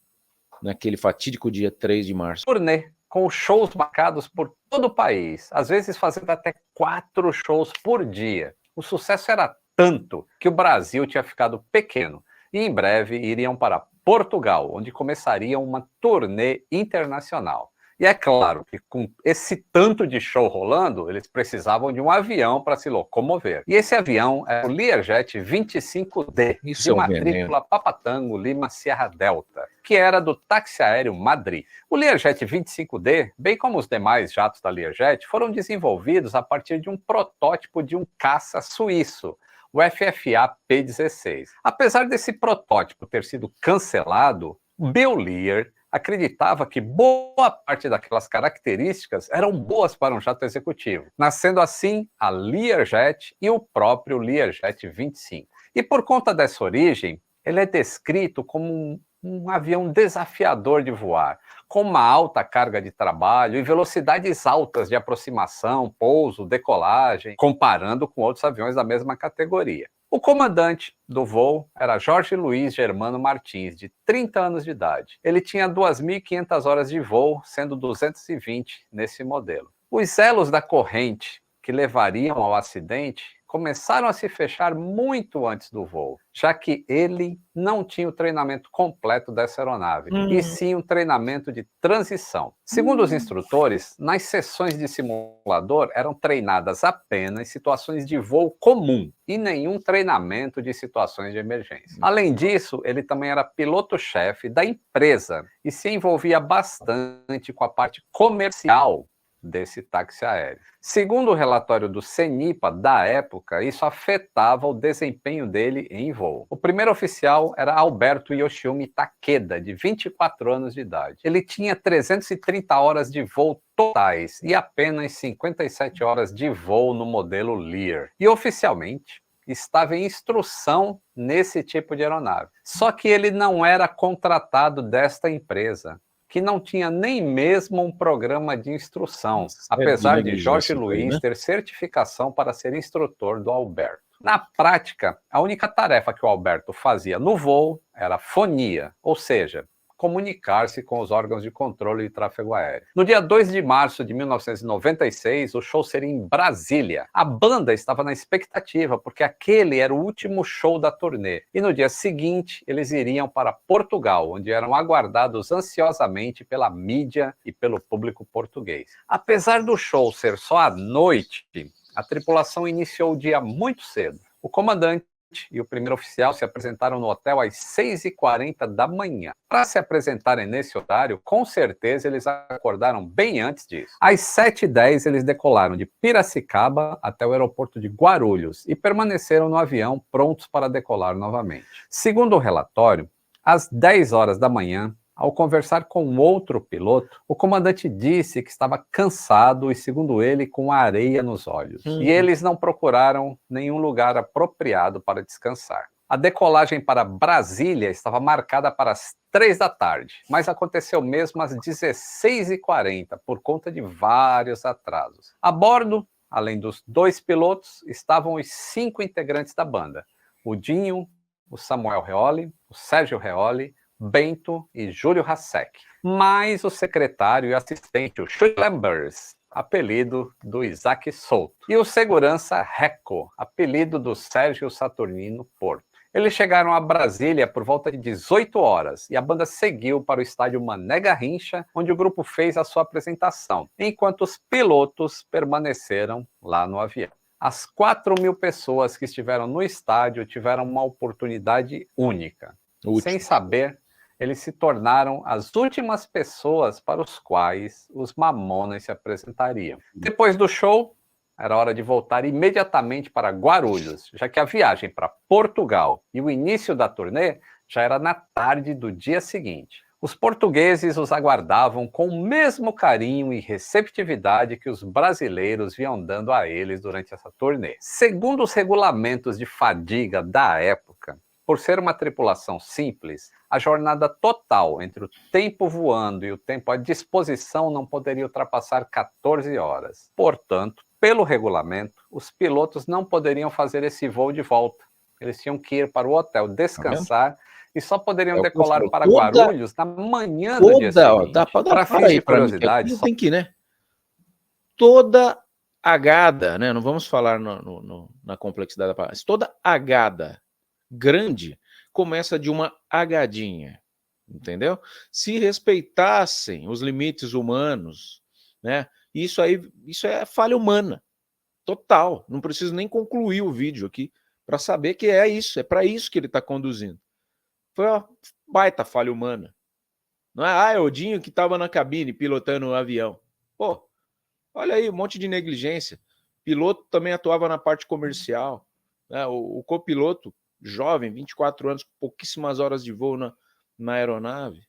naquele fatídico dia 3 de março. Turnê, com shows marcados por todo o país, às vezes fazendo até 4 shows por dia. O sucesso era tanto que o Brasil tinha ficado pequeno e em breve iriam para Portugal, onde começariam uma turnê internacional. E é claro que com esse tanto de show rolando, eles precisavam de um avião para se locomover. E esse avião é o Learjet 25D, de matrícula Papatango Lima Sierra Delta, que era do táxi aéreo Madrid. O Learjet 25D, bem como os demais jatos da Learjet, foram desenvolvidos a partir de um protótipo de um caça suíço, o FFA P-16. Apesar desse protótipo ter sido cancelado, Bill Lear acreditava que boa parte daquelas características eram boas para um jato executivo, nascendo assim a Learjet e o próprio Learjet 25. E por conta dessa origem, ele é descrito como um avião desafiador de voar, com uma alta carga de trabalho e velocidades altas de aproximação, pouso, decolagem, comparando com outros aviões da mesma categoria. O comandante do voo era Jorge Luiz Germano Martins, de 30 anos de idade. Ele tinha 2.500 horas de voo, sendo 220 nesse modelo. Os elos da corrente que levariam ao acidente começaram a se fechar muito antes do voo, já que ele não tinha o treinamento completo dessa aeronave, e sim um treinamento de transição. Segundo os instrutores, nas sessões de simulador eram treinadas apenas situações de voo comum e nenhum treinamento de situações de emergência. Além disso, ele também era piloto-chefe da empresa e se envolvia bastante com a parte comercial desse táxi aéreo. Segundo o relatório do CENIPA da época, isso afetava o desempenho dele em voo. O primeiro oficial era Alberto Yoshimi Takeda, de 24 anos de idade. Ele tinha 330 horas de voo totais e apenas 57 horas de voo no modelo Lear. E oficialmente estava em instrução nesse tipo de aeronave. Só que ele não era contratado desta empresa, que não tinha nem mesmo um programa de instrução, apesar de Jorge Luiz ter certificação para ser instrutor do Alberto. Na prática, a única tarefa que o Alberto fazia no voo era fonia, ou seja, comunicar-se com os órgãos de controle de tráfego aéreo. No dia 2 de março de 1996, o show seria em Brasília. A banda estava na expectativa, porque aquele era o último show da turnê. E no dia seguinte, eles iriam para Portugal, onde eram aguardados ansiosamente pela mídia e pelo público português. Apesar do show ser só à noite, a tripulação iniciou o dia muito cedo. O comandante e o primeiro oficial se apresentaram no hotel às 6h40 da manhã. Para se apresentarem nesse horário, com certeza eles acordaram bem antes disso. Às 7h10 eles decolaram de Piracicaba até o aeroporto de Guarulhos e permaneceram no avião prontos para decolar novamente. Segundo o relatório, às 10 horas da manhã, ao conversar com outro piloto, o comandante disse que estava cansado e, segundo ele, com areia nos olhos. E eles não procuraram nenhum lugar apropriado para descansar. A decolagem para Brasília estava marcada para as 3 da tarde, mas aconteceu mesmo às 16h40, por conta de vários atrasos. A bordo, além dos 2 pilotos, estavam os 5 integrantes da banda: o Dinho, o Samuel Reoli, o Sérgio Reoli, Bento e Júlio Hasek, mais o secretário e assistente, o Schulembers, apelido do Isaac Souto, e o segurança Reco, apelido do Sérgio Saturnino Porto. Eles chegaram a Brasília por volta de 18 horas e a banda seguiu para o estádio Mané Garrincha, onde o grupo fez a sua apresentação, enquanto os pilotos permaneceram lá no avião. As 4.000 pessoas que estiveram no estádio tiveram uma oportunidade única. Sem saber, eles se tornaram as últimas pessoas para os quais os Mamonas se apresentariam. Depois do show, era hora de voltar imediatamente para Guarulhos, já que a viagem para Portugal e o início da turnê já era na tarde do dia seguinte. Os portugueses os aguardavam com o mesmo carinho e receptividade que os brasileiros vinham dando a eles durante essa turnê. Segundo os regulamentos de fadiga da época, por ser uma tripulação simples, a jornada total entre o tempo voando e o tempo à disposição não poderia ultrapassar 14 horas. Portanto, pelo regulamento, os pilotos não poderiam fazer esse voo de volta. Eles tinham que ir para o hotel descansar e só poderiam decolar para Guarulhos na manhã do dia seguinte. Para fins de curiosidade, só tem que, né? Toda agada, né? Não vamos falar na complexidade da palavra, mas toda agada grande começa de uma agadinha, entendeu? Se respeitassem os limites humanos, né? Isso é falha humana, total. Não preciso nem concluir o vídeo aqui para saber que é isso, é para isso que ele está conduzindo. Foi uma baita falha humana. Não é, é o Dinho que estava na cabine pilotando o avião. Pô, olha aí, um monte de negligência. Piloto também atuava na parte comercial, né? O copiloto jovem, 24 anos, pouquíssimas horas de voo na aeronave.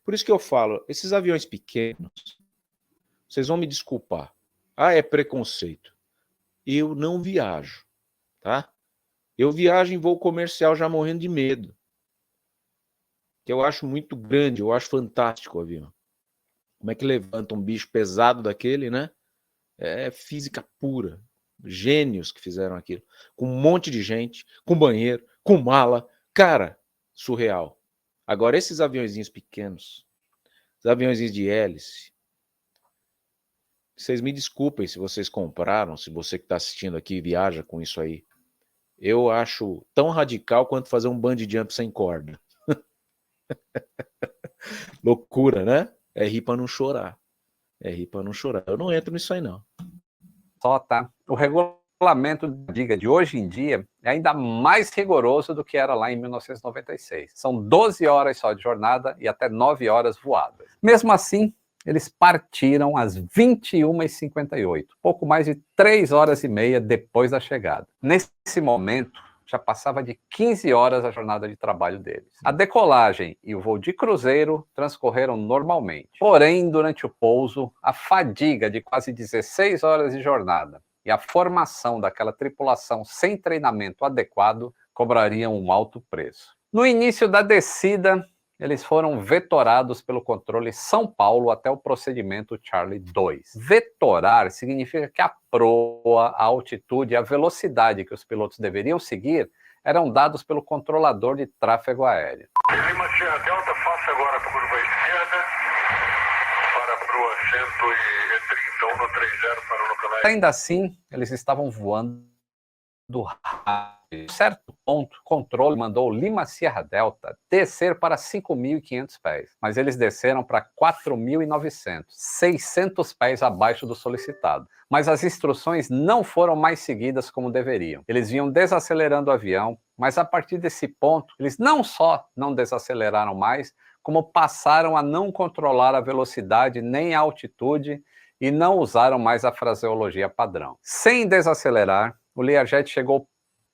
Por isso que eu falo, esses aviões pequenos, vocês vão me desculpar. É preconceito. Eu não viajo, tá? Eu viajo em voo comercial já morrendo de medo. Que eu acho muito grande, eu acho fantástico o avião. Como é que levanta um bicho pesado daquele, né? É física pura. Gênios que fizeram aquilo. Com um monte de gente, com banheiro, com mala. Cara, surreal. Agora, esses aviõezinhos pequenos, os aviõezinhos de hélice, vocês me desculpem se vocês compraram, se você que está assistindo aqui viaja com isso aí. Eu acho tão radical quanto fazer um bungee jump sem corda. Loucura, né? É rir para não chorar. É rir para não chorar. Eu não entro nisso aí, não. Só, tá? O regulamento da diga de hoje em dia é ainda mais rigoroso do que era lá em 1996. São 12 horas só de jornada e até 9 horas voadas. Mesmo assim, eles partiram às 21h58, pouco mais de 3 horas e meia depois da chegada. Nesse momento, já passava de 15 horas a jornada de trabalho deles. A decolagem e o voo de cruzeiro transcorreram normalmente. Porém, durante o pouso, a fadiga de quase 16 horas de jornada e a formação daquela tripulação sem treinamento adequado cobrariam um alto preço. No início da descida, eles foram vetorados pelo controle São Paulo até o procedimento Charlie 2. Vetorar significa que a proa, a altitude e a velocidade que os pilotos deveriam seguir eram dados pelo controlador de tráfego aéreo. Lima Sierra Delta, faça agora a curva esquerda para a proa 131 no 30 para o localize. Ainda assim, eles estavam voando rápido. Em certo ponto, o controle mandou o Lima Sierra Delta descer para 5.500 pés, mas eles desceram para 4.900, 600 pés abaixo do solicitado. Mas as instruções não foram mais seguidas como deveriam. Eles vinham desacelerando o avião, mas a partir desse ponto, eles não só não desaceleraram mais, como passaram a não controlar a velocidade nem a altitude e não usaram mais a fraseologia padrão. Sem desacelerar, o Learjet chegou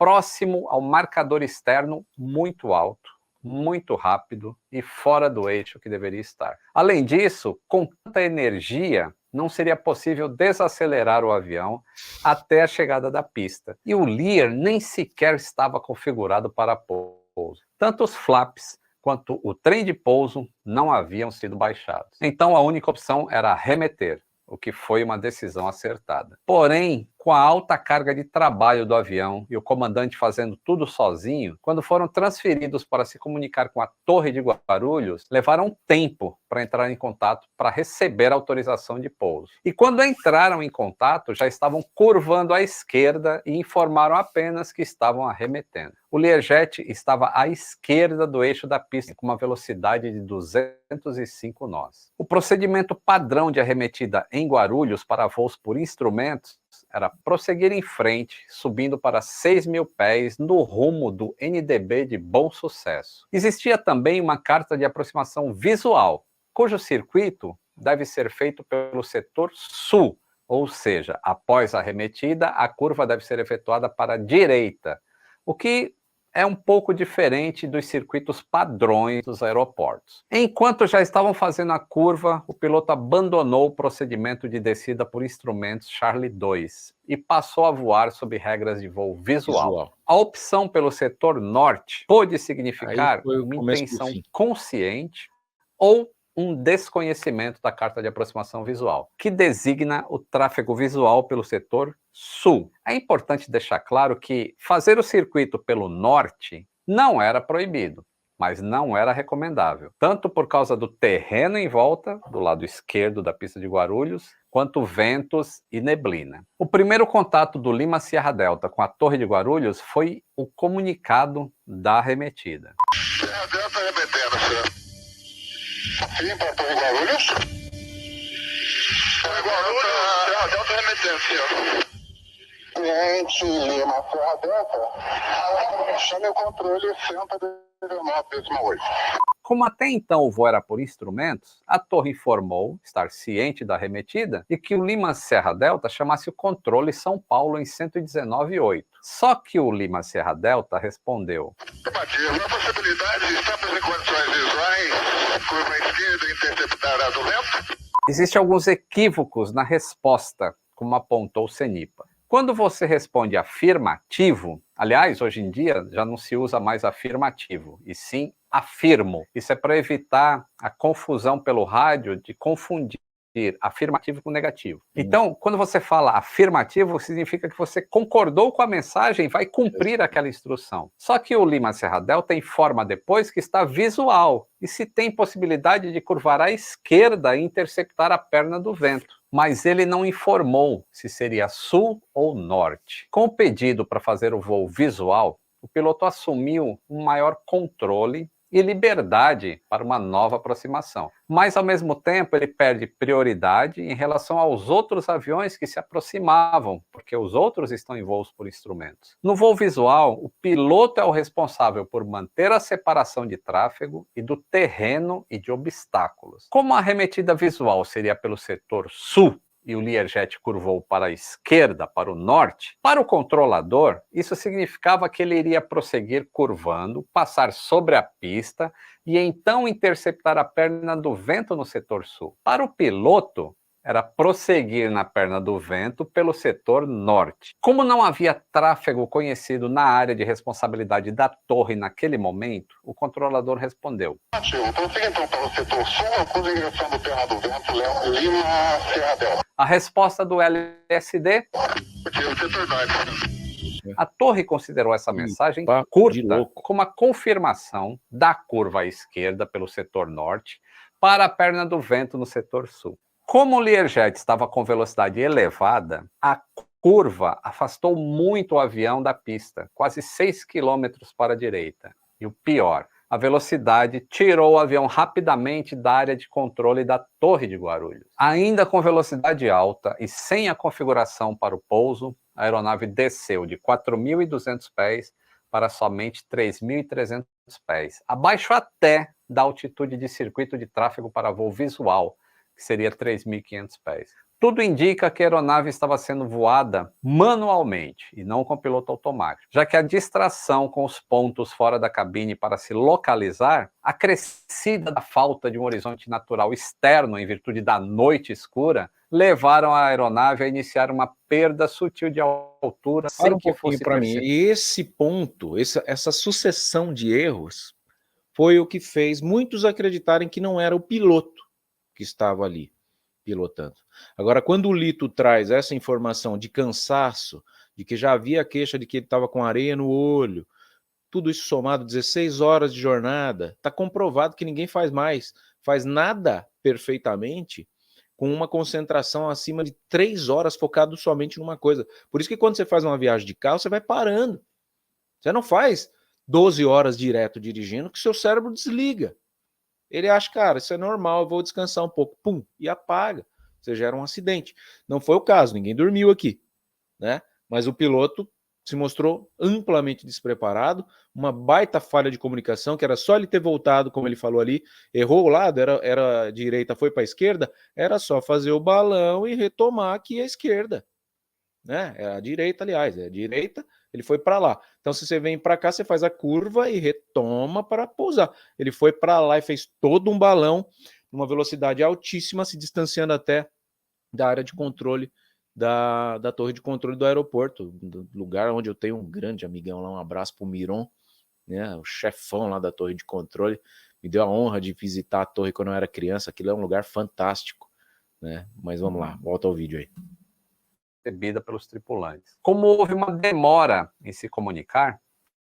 próximo ao marcador externo muito alto, muito rápido e fora do eixo que deveria estar. Além disso, com tanta energia, não seria possível desacelerar o avião até a chegada da pista. E o Lear nem sequer estava configurado para pouso. Tanto os flaps quanto o trem de pouso não haviam sido baixados. Então a única opção era arremeter, o que foi uma decisão acertada. Porém, com a alta carga de trabalho do avião e o comandante fazendo tudo sozinho, quando foram transferidos para se comunicar com a Torre de Guarulhos, levaram tempo para entrar em contato para receber a autorização de pouso. E quando entraram em contato, já estavam curvando à esquerda e informaram apenas que estavam arremetendo. O Learjet estava à esquerda do eixo da pista, com uma velocidade de 205 nós. O procedimento padrão de arremetida em Guarulhos para voos por instrumentos era prosseguir em frente, subindo para 6.000 pés no rumo do NDB de Bom Sucesso. Existia também uma carta de aproximação visual, cujo circuito deve ser feito pelo setor sul, ou seja, após a arremetida, a curva deve ser efetuada para a direita, o que é um pouco diferente dos circuitos padrões dos aeroportos. Enquanto já estavam fazendo a curva, o piloto abandonou o procedimento de descida por instrumentos Charlie 2 e passou a voar sob regras de voo visual. A opção pelo setor norte pôde significar uma intenção consciente ou um desconhecimento da carta de aproximação visual, que designa o tráfego visual pelo setor sul. É importante deixar claro que fazer o circuito pelo norte não era proibido, mas não era recomendável, tanto por causa do terreno em volta, do lado esquerdo da pista de Guarulhos, quanto ventos e neblina. O primeiro contato do Lima Sierra Delta com a Torre de Guarulhos foi o comunicado da arremetida. Sierra Delta arremetendo, senhor. Sim, para a Torre Guarulhos. Torre Guarulhos, Sierra Delta arremetendo, senhor. Cliente Lima Sierra Delta, chame o controle 119,8. Como até então o voo era por instrumentos, a torre informou estar ciente da arremetida e que o Lima Sierra Delta chamasse o controle São Paulo em 119,8. Só que o Lima Sierra Delta respondeu: Negativo, a possibilidade, estamos em condições visuais, curva esquerda, interceptar a do vento. Existem alguns equívocos na resposta, como apontou o CENIPA. Quando você responde afirmativo, aliás, hoje em dia já não se usa mais afirmativo, e sim afirmo. Isso é para evitar a confusão pelo rádio de confundir afirmativo com negativo. Então, quando você fala afirmativo, significa que você concordou com a mensagem e vai cumprir aquela instrução. Só que o Lima Sierra Delta informa depois que está visual e se tem possibilidade de curvar à esquerda e interceptar a perna do vento. Mas ele não informou se seria sul ou norte. Com o pedido para fazer o voo visual, o piloto assumiu um maior controle e liberdade para uma nova aproximação. Mas, ao mesmo tempo, ele perde prioridade em relação aos outros aviões que se aproximavam, porque os outros estão em voos por instrumentos. No voo visual, o piloto é o responsável por manter a separação de tráfego e do terreno e de obstáculos. Como a arremetida visual seria pelo setor sul, e o Learjet curvou para a esquerda, para o norte, para o controlador, isso significava que ele iria prosseguir curvando, passar sobre a pista e então interceptar a perna do vento no setor sul. Para o piloto, era prosseguir na perna do vento pelo setor norte. Como não havia tráfego conhecido na área de responsabilidade da torre naquele momento, o controlador respondeu: Prossiga então para o setor sul, com direção do perna do vento, Lima Sierra Delta. A resposta do LSD? Setor norte. A torre considerou essa mensagem curta como a confirmação da curva à esquerda pelo setor norte para a perna do vento no setor sul. Como o Learjet estava com velocidade elevada, a curva afastou muito o avião da pista, quase 6 km para a direita. E o pior, a velocidade tirou o avião rapidamente da área de controle da Torre de Guarulhos. Ainda com velocidade alta e sem a configuração para o pouso, a aeronave desceu de 4.200 pés para somente 3.300 pés, abaixo até da altitude de circuito de tráfego para voo visual, que seria 3.500 pés. Tudo indica que a aeronave estava sendo voada manualmente e não com piloto automático, já que a distração com os pontos fora da cabine para se localizar, acrescida da falta de um horizonte natural externo em virtude da noite escura, levaram a aeronave a iniciar uma perda sutil de altura sem que fosse para mim. E esse ponto, essa sucessão de erros, foi o que fez muitos acreditarem que não era o piloto que estava ali pilotando. Agora, quando o Lito traz essa informação de cansaço, de que já havia queixa de que ele estava com areia no olho, tudo isso somado, 16 horas de jornada, está comprovado que ninguém faz nada perfeitamente com uma concentração acima de 3 horas focado somente numa coisa. Por isso que quando você faz uma viagem de carro, você vai parando. Você não faz 12 horas direto dirigindo, que seu cérebro desliga. Ele acha, cara, isso é normal, eu vou descansar um pouco. Pum, e apaga. Você gera um acidente. Não foi o caso, ninguém dormiu aqui, né? Mas o piloto se mostrou amplamente despreparado, uma baita falha de comunicação, que era só ele ter voltado, como ele falou ali, errou o lado, era direita, foi para a esquerda, era só fazer o balão e retomar aqui a esquerda, né? É a direita, aliás, é a direita, ele foi para lá. Então, se você vem para cá, você faz a curva e retoma para pousar. Ele foi para lá e fez todo um balão, numa velocidade altíssima, se distanciando até da área de controle da torre de controle do aeroporto, do lugar onde eu tenho um grande amigão lá, um abraço para o Miron, né, o chefão lá da torre de controle, me deu a honra de visitar a torre quando eu era criança, aquilo é um lugar fantástico, né? Mas vamos lá, volta ao vídeo aí. Recebida pelos tripulantes. Como houve uma demora em se comunicar,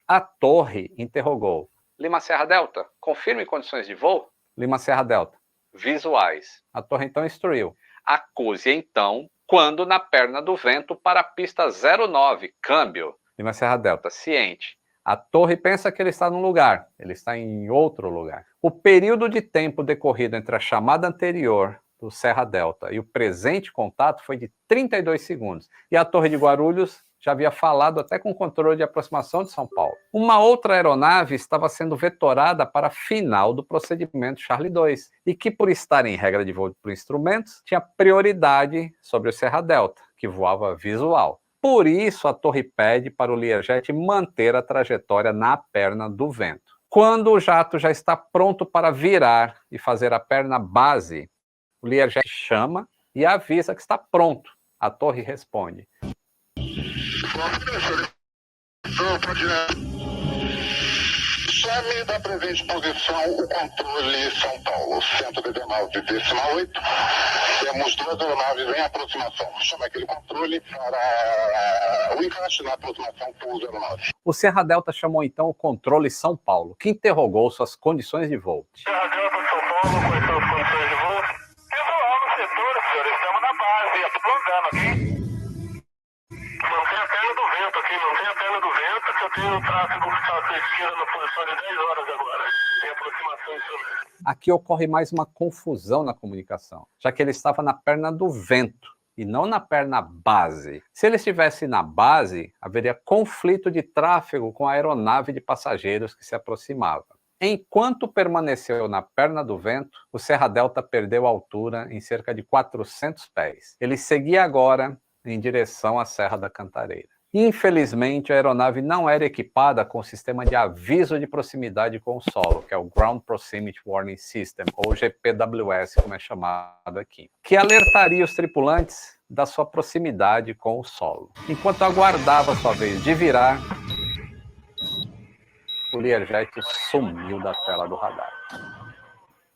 a torre interrogou: Lima Serra Delta, confirme condições de voo? Lima Serra Delta: visuais. A torre então instruiu: acuse então quando na perna do vento para a pista 09, câmbio. Lima Serra Delta: ciente. A torre pensa que ele está num lugar, ele está em outro lugar. O período de tempo decorrido entre a chamada anterior do Serra Delta e o presente contato foi de 32 segundos. E a Torre de Guarulhos já havia falado até com controle de aproximação de São Paulo. Uma outra aeronave estava sendo vetorada para a final do procedimento Charlie 2 e que, por estar em regra de voo por instrumentos, tinha prioridade sobre o Serra Delta, que voava visual. Por isso, a torre pede para o Learjet manter a trajetória na perna do vento. Quando o jato já está pronto para virar e fazer a perna base, o Learjet chama e avisa que está pronto. A torre responde: Chame da presente posição o controle São Paulo, 119,8. Temos 2 aeronaves em aproximação. Chama aquele controle para o encaixe na aproximação pouso aeronave. O Serra Delta chamou então o controle São Paulo, que interrogou suas condições de voo. Serra Delta, São Paulo, quais são as condições de voo? Visual no setor, senhor, estamos na base, aprofundando aqui. Mantém a perna do vento aqui, mantém a perna do vento, que eu tenho o tráfego que está à sua esquerda na posição de 10 horas agora. Tem aproximação instrumento. Aqui ocorre mais uma confusão na comunicação, já que ele estava na perna do vento e não na perna base. Se ele estivesse na base, haveria conflito de tráfego com a aeronave de passageiros que se aproximava. Enquanto permaneceu na perna do vento, o Serra Delta perdeu altura em cerca de 400 pés. Ele seguia agora em direção à Serra da Cantareira. Infelizmente, a aeronave não era equipada com o sistema de aviso de proximidade com o solo, que é o Ground Proximity Warning System, ou GPWS, como é chamado aqui, que alertaria os tripulantes da sua proximidade com o solo. Enquanto aguardava a sua vez de virar, o Learjet sumiu da tela do radar.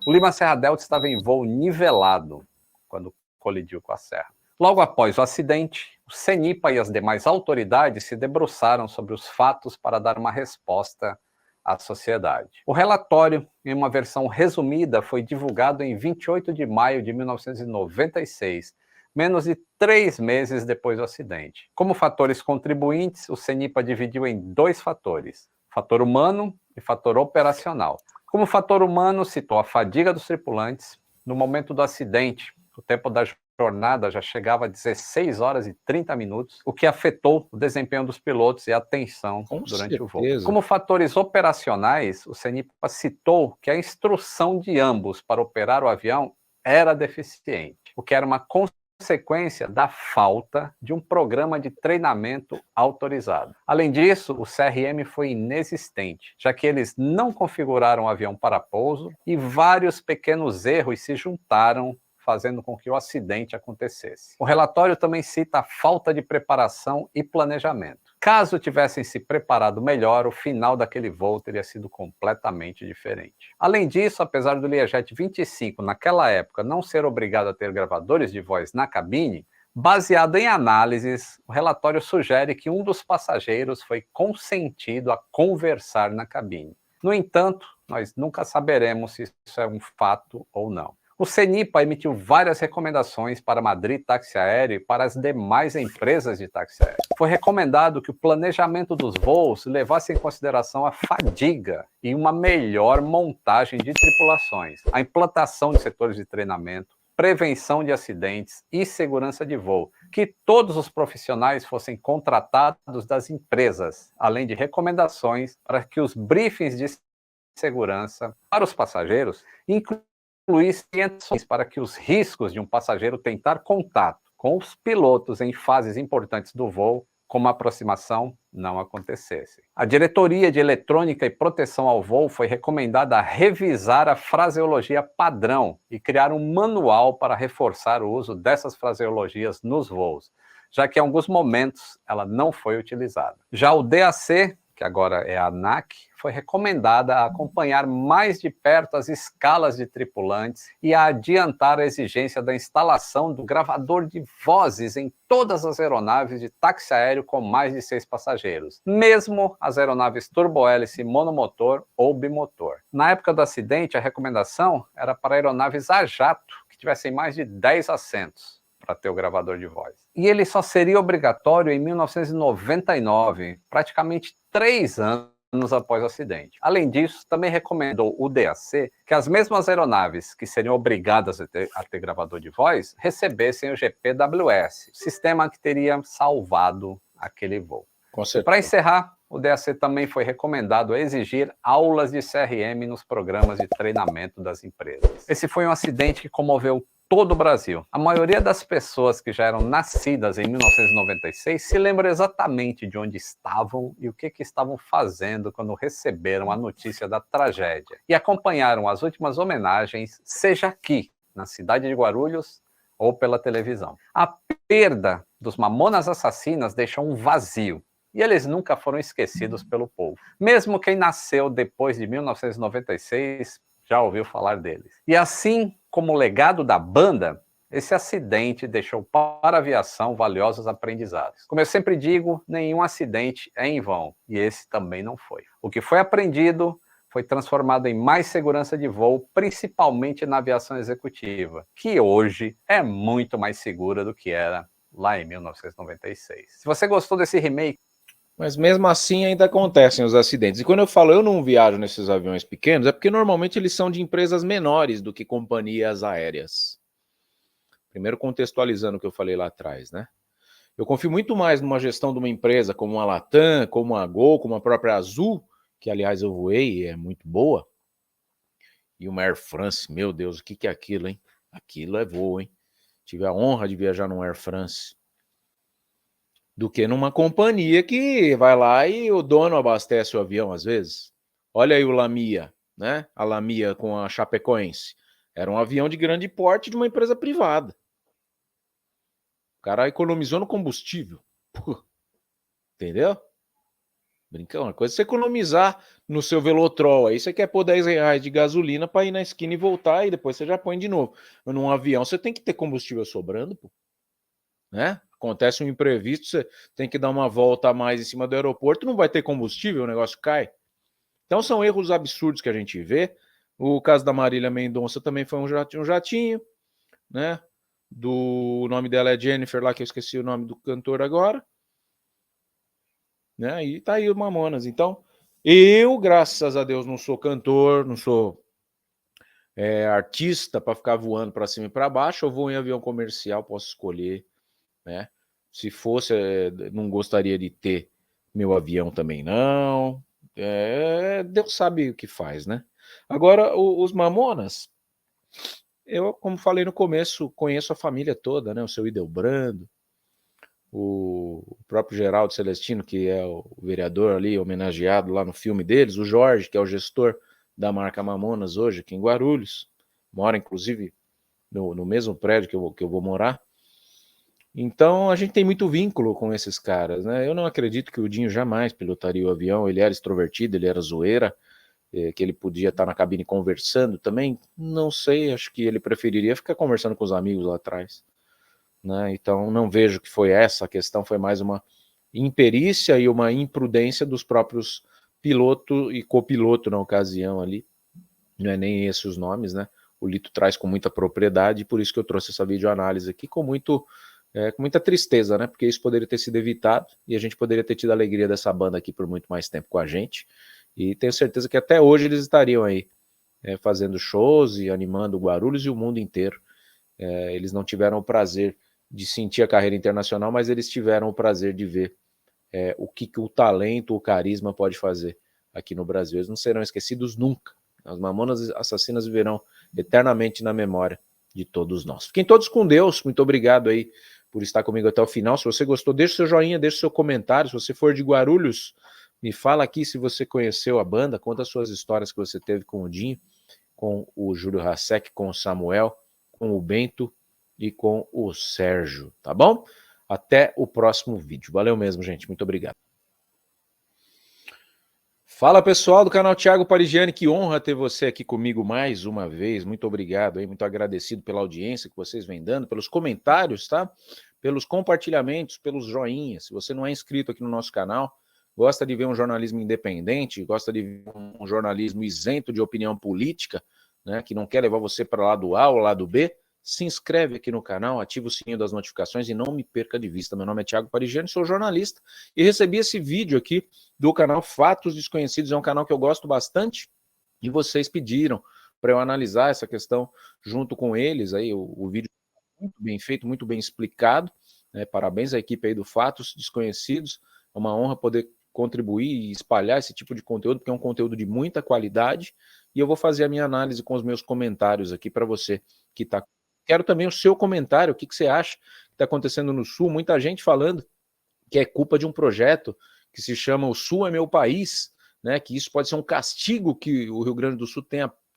O Lima Serra Delta estava em voo nivelado quando colidiu com a serra. Logo após o acidente, o CENIPA e as demais autoridades se debruçaram sobre os fatos para dar uma resposta à sociedade. O relatório, em uma versão resumida, foi divulgado em 28 de maio de 1996, menos de 3 meses depois do acidente. Como fatores contribuintes, o CENIPA dividiu em 2 fatores, fator humano e fator operacional. Como fator humano, citou a fadiga dos tripulantes. No momento do acidente, o tempo da jornada já chegava a 16 horas e 30 minutos, o que afetou o desempenho dos pilotos e a tensão durante o voo. Como fatores operacionais, o CENIPA citou que a instrução de ambos para operar o avião era deficiente, o que era uma consequência da falta de um programa de treinamento autorizado. Além disso, o CRM foi inexistente, já que eles não configuraram o avião para pouso e vários pequenos erros se juntaram, fazendo com que o acidente acontecesse. O relatório também cita a falta de preparação e planejamento. Caso tivessem se preparado melhor, o final daquele voo teria sido completamente diferente. Além disso, apesar do Learjet 25 naquela época não ser obrigado a ter gravadores de voz na cabine, baseado em análises, o relatório sugere que um dos passageiros foi consentido a conversar na cabine. No entanto, nós nunca saberemos se isso é um fato ou não. O CENIPA emitiu várias recomendações para a Madrid Táxi Aéreo e para as demais empresas de táxi aéreo. Foi recomendado que o planejamento dos voos levasse em consideração a fadiga e uma melhor montagem de tripulações, a implantação de setores de treinamento, prevenção de acidentes e segurança de voo, que todos os profissionais fossem contratados das empresas, além de recomendações para que os briefings de segurança para os passageiros incluíssem para que os riscos de um passageiro tentar contato com os pilotos em fases importantes do voo, como a aproximação, não acontecesse. A Diretoria de Eletrônica e Proteção ao Voo foi recomendada a revisar a fraseologia padrão e criar um manual para reforçar o uso dessas fraseologias nos voos, já que em alguns momentos ela não foi utilizada. Já o DAC, que agora é a ANAC, foi recomendada a acompanhar mais de perto as escalas de tripulantes e a adiantar a exigência da instalação do gravador de vozes em todas as aeronaves de táxi aéreo com mais de 6 passageiros, mesmo as aeronaves turbohélice monomotor ou bimotor. Na época do acidente, a recomendação era para aeronaves a jato, que tivessem mais de 10 assentos, para ter o gravador de voz. E ele só seria obrigatório em 1999, praticamente 3 anos após o acidente. Além disso, também recomendou o DAC que as mesmas aeronaves que seriam obrigadas a ter gravador de voz recebessem o GPWS, sistema que teria salvado aquele voo. Para encerrar, o DAC também foi recomendado a exigir aulas de CRM nos programas de treinamento das empresas. Esse foi um acidente que comoveu todo o Brasil. A maioria das pessoas que já eram nascidas em 1996 se lembra exatamente de onde estavam e o que estavam fazendo quando receberam a notícia da tragédia e acompanharam as últimas homenagens, seja aqui, na cidade de Guarulhos, ou pela televisão. A perda dos Mamonas Assassinas deixou um vazio e eles nunca foram esquecidos pelo povo. Mesmo quem nasceu depois de 1996 já ouviu falar deles. E assim como o legado da banda, esse acidente deixou para a aviação valiosos aprendizados. Como eu sempre digo, nenhum acidente é em vão, e esse também não foi. O que foi aprendido foi transformado em mais segurança de voo, principalmente na aviação executiva, que hoje é muito mais segura do que era lá em 1996. Se você gostou desse remake, mas mesmo assim ainda acontecem os acidentes. E quando eu falo eu não viajo nesses aviões pequenos, é porque normalmente eles são de empresas menores do que companhias aéreas. Primeiro contextualizando o que eu falei lá atrás, né? Eu confio muito mais numa gestão de uma empresa como a Latam, como a Gol, como a própria Azul, que aliás eu voei e é muito boa, e uma Air France, meu Deus, o que é aquilo, hein? Aquilo é voo, hein? Tive a honra de viajar num Air France, do que numa companhia que vai lá e o dono abastece o avião às vezes. Olha aí o Lamia, né? A Lamia com a Chapecoense. Era um avião de grande porte de uma empresa privada. O cara economizou no combustível. Pô, entendeu? Brincando, uma coisa é você economizar no seu Velotrol. Aí você quer pôr R$10 de gasolina para ir na esquina e voltar, e depois você já põe de novo. Num avião você tem que ter combustível sobrando, pô. Né? Acontece um imprevisto, você tem que dar uma volta a mais em cima do aeroporto, não vai ter combustível, o negócio cai. Então são erros absurdos que a gente vê. O caso da Marília Mendonça também foi um jatinho, né? O nome dela é Jennifer, lá que eu esqueci o nome do cantor agora. Né? E tá aí o Mamonas. Então, eu, graças a Deus, não sou cantor, não sou artista para ficar voando para cima e para baixo. Eu vou em avião comercial, posso escolher, né? Se fosse, não gostaria de ter meu avião também, não. Deus sabe o que faz, né? Agora, os Mamonas, eu, como falei no começo, conheço a família toda, né? O seu Hildebrando, o próprio Geraldo Celestino, que é o vereador ali, homenageado lá no filme deles, o Jorge, que é o gestor da marca Mamonas hoje aqui em Guarulhos, mora inclusive no mesmo prédio que eu vou morar. Então a gente tem muito vínculo com esses caras, né? Eu não acredito que o Dinho jamais pilotaria o avião, ele era extrovertido, ele era zoeira, que ele podia estar na cabine conversando também, não sei, acho que ele preferiria ficar conversando com os amigos lá atrás, né? Então não vejo que foi essa a questão, foi mais uma imperícia e uma imprudência dos próprios piloto e copiloto na ocasião ali, não é nem esses os nomes, né? O Lito traz com muita propriedade, por isso que eu trouxe essa videoanálise aqui com muita tristeza, né? Porque isso poderia ter sido evitado e a gente poderia ter tido a alegria dessa banda aqui por muito mais tempo com a gente. E tenho certeza que até hoje eles estariam aí fazendo shows e animando o Guarulhos e o mundo inteiro. Eles não tiveram o prazer de sentir a carreira internacional, mas eles tiveram o prazer de ver o que o talento, o carisma pode fazer aqui no Brasil. Eles não serão esquecidos nunca. As Mamonas Assassinas viverão eternamente na memória de todos nós. Fiquem todos com Deus. Muito obrigado aí por estar comigo até o final. Se você gostou, deixa o seu joinha, deixa o seu comentário. Se você for de Guarulhos, me fala aqui se você conheceu a banda, conta as suas histórias que você teve com o Dinho, com o Júlio Hasek, com o Samuel, com o Bento e com o Sérgio, tá bom? Até o próximo vídeo. Valeu mesmo, gente. Muito obrigado. Fala, pessoal do canal Thiago Parigiani, que honra ter você aqui comigo mais uma vez. Muito obrigado, hein? Muito agradecido pela audiência que vocês vêm dando, pelos comentários, tá? Pelos compartilhamentos, pelos joinhas. Se você não é inscrito aqui no nosso canal, gosta de ver um jornalismo independente, gosta de ver um jornalismo isento de opinião política, né, que não quer levar você para o lado A ou lado B, se inscreve aqui no canal, ativa o sininho das notificações e não me perca de vista. Meu nome é Thiago Parigiani, sou jornalista e recebi esse vídeo aqui do canal Fatos Desconhecidos. É um canal que eu gosto bastante e vocês pediram para eu analisar essa questão junto com eles. Aí o vídeo muito bem feito, muito bem explicado, né? Parabéns à equipe aí do Fatos Desconhecidos. É uma honra poder contribuir e espalhar esse tipo de conteúdo, porque é um conteúdo de muita qualidade, e eu vou fazer a minha análise com os meus comentários aqui para você que está. Quero também o seu comentário, o que você acha que está acontecendo no Sul, muita gente falando que é culpa de um projeto que se chama O Sul é Meu País, né, que isso pode ser um castigo que o Rio Grande do Sul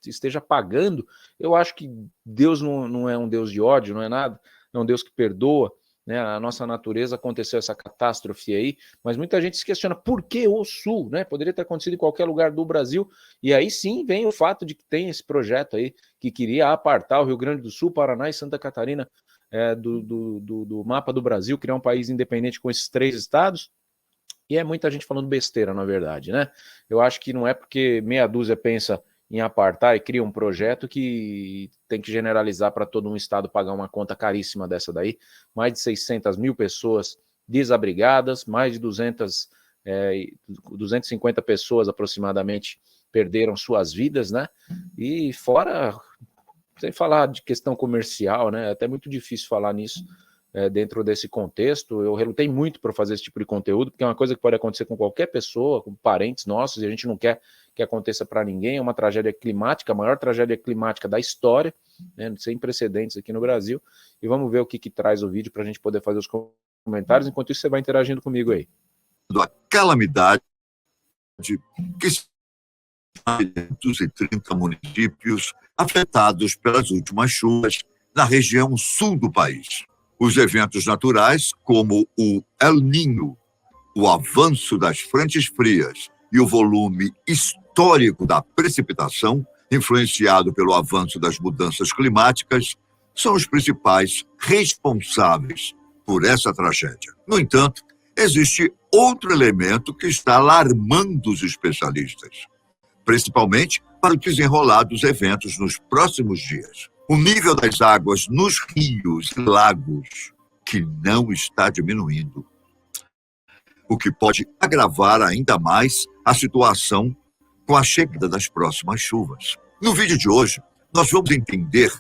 esteja pagando. Eu acho que Deus não é um Deus de ódio, não é nada, é um Deus que perdoa, né? A nossa natureza aconteceu essa catástrofe aí, mas muita gente se questiona por que o Sul, né? Poderia ter acontecido em qualquer lugar do Brasil, e aí sim vem o fato de que tem esse projeto aí que queria apartar o Rio Grande do Sul, Paraná e Santa Catarina do mapa do Brasil, criar um país independente com esses 3 estados, e é muita gente falando besteira, na verdade, né? Eu acho que não é porque meia dúzia pensa em apartar e cria um projeto que tem que generalizar para todo um estado pagar uma conta caríssima dessa daí. Mais de 600 mil pessoas desabrigadas, mais de 250 pessoas aproximadamente perderam suas vidas, né? E fora, sem falar de questão comercial, né? É até muito difícil falar nisso dentro desse contexto. Eu relutei muito para fazer esse tipo de conteúdo, porque é uma coisa que pode acontecer com qualquer pessoa, com parentes nossos, e a gente não quer que aconteça para ninguém. É uma tragédia climática, a maior tragédia climática da história, né, sem precedentes aqui no Brasil. E vamos ver o que traz o vídeo para a gente poder fazer os comentários. Enquanto isso, você vai interagindo comigo aí. A calamidade que 230 municípios afetados pelas últimas chuvas na região sul do país. Os eventos naturais, como o El Niño, o avanço das frentes frias e o volume histórico da precipitação, influenciado pelo avanço das mudanças climáticas, são os principais responsáveis por essa tragédia. No entanto, existe outro elemento que está alarmando os especialistas, principalmente para o desenrolar dos eventos nos próximos dias. O nível das águas nos rios e lagos que não está diminuindo, o que pode agravar ainda mais a situação com a chegada das próximas chuvas. No vídeo de hoje, nós vamos entender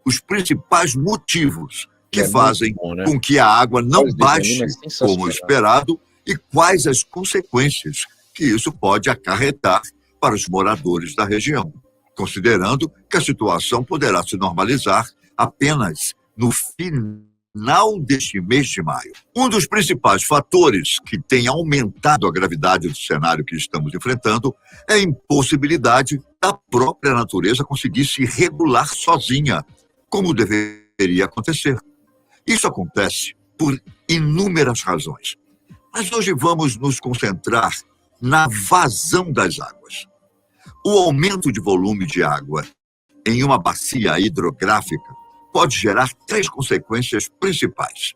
os principais motivos que fazem bom, né? com que a água não Esse baixe desenho é sensacional. como esperado e quais as consequências que isso pode acarretar para os moradores da região, considerando que a situação poderá se normalizar apenas no final deste mês de maio. Um dos principais fatores que tem aumentado a gravidade do cenário que estamos enfrentando é a impossibilidade da própria natureza conseguir se regular sozinha, como deveria acontecer. Isso acontece por inúmeras razões. Mas hoje vamos nos concentrar na vazão das águas. O aumento de volume de água em uma bacia hidrográfica pode gerar 3 consequências principais: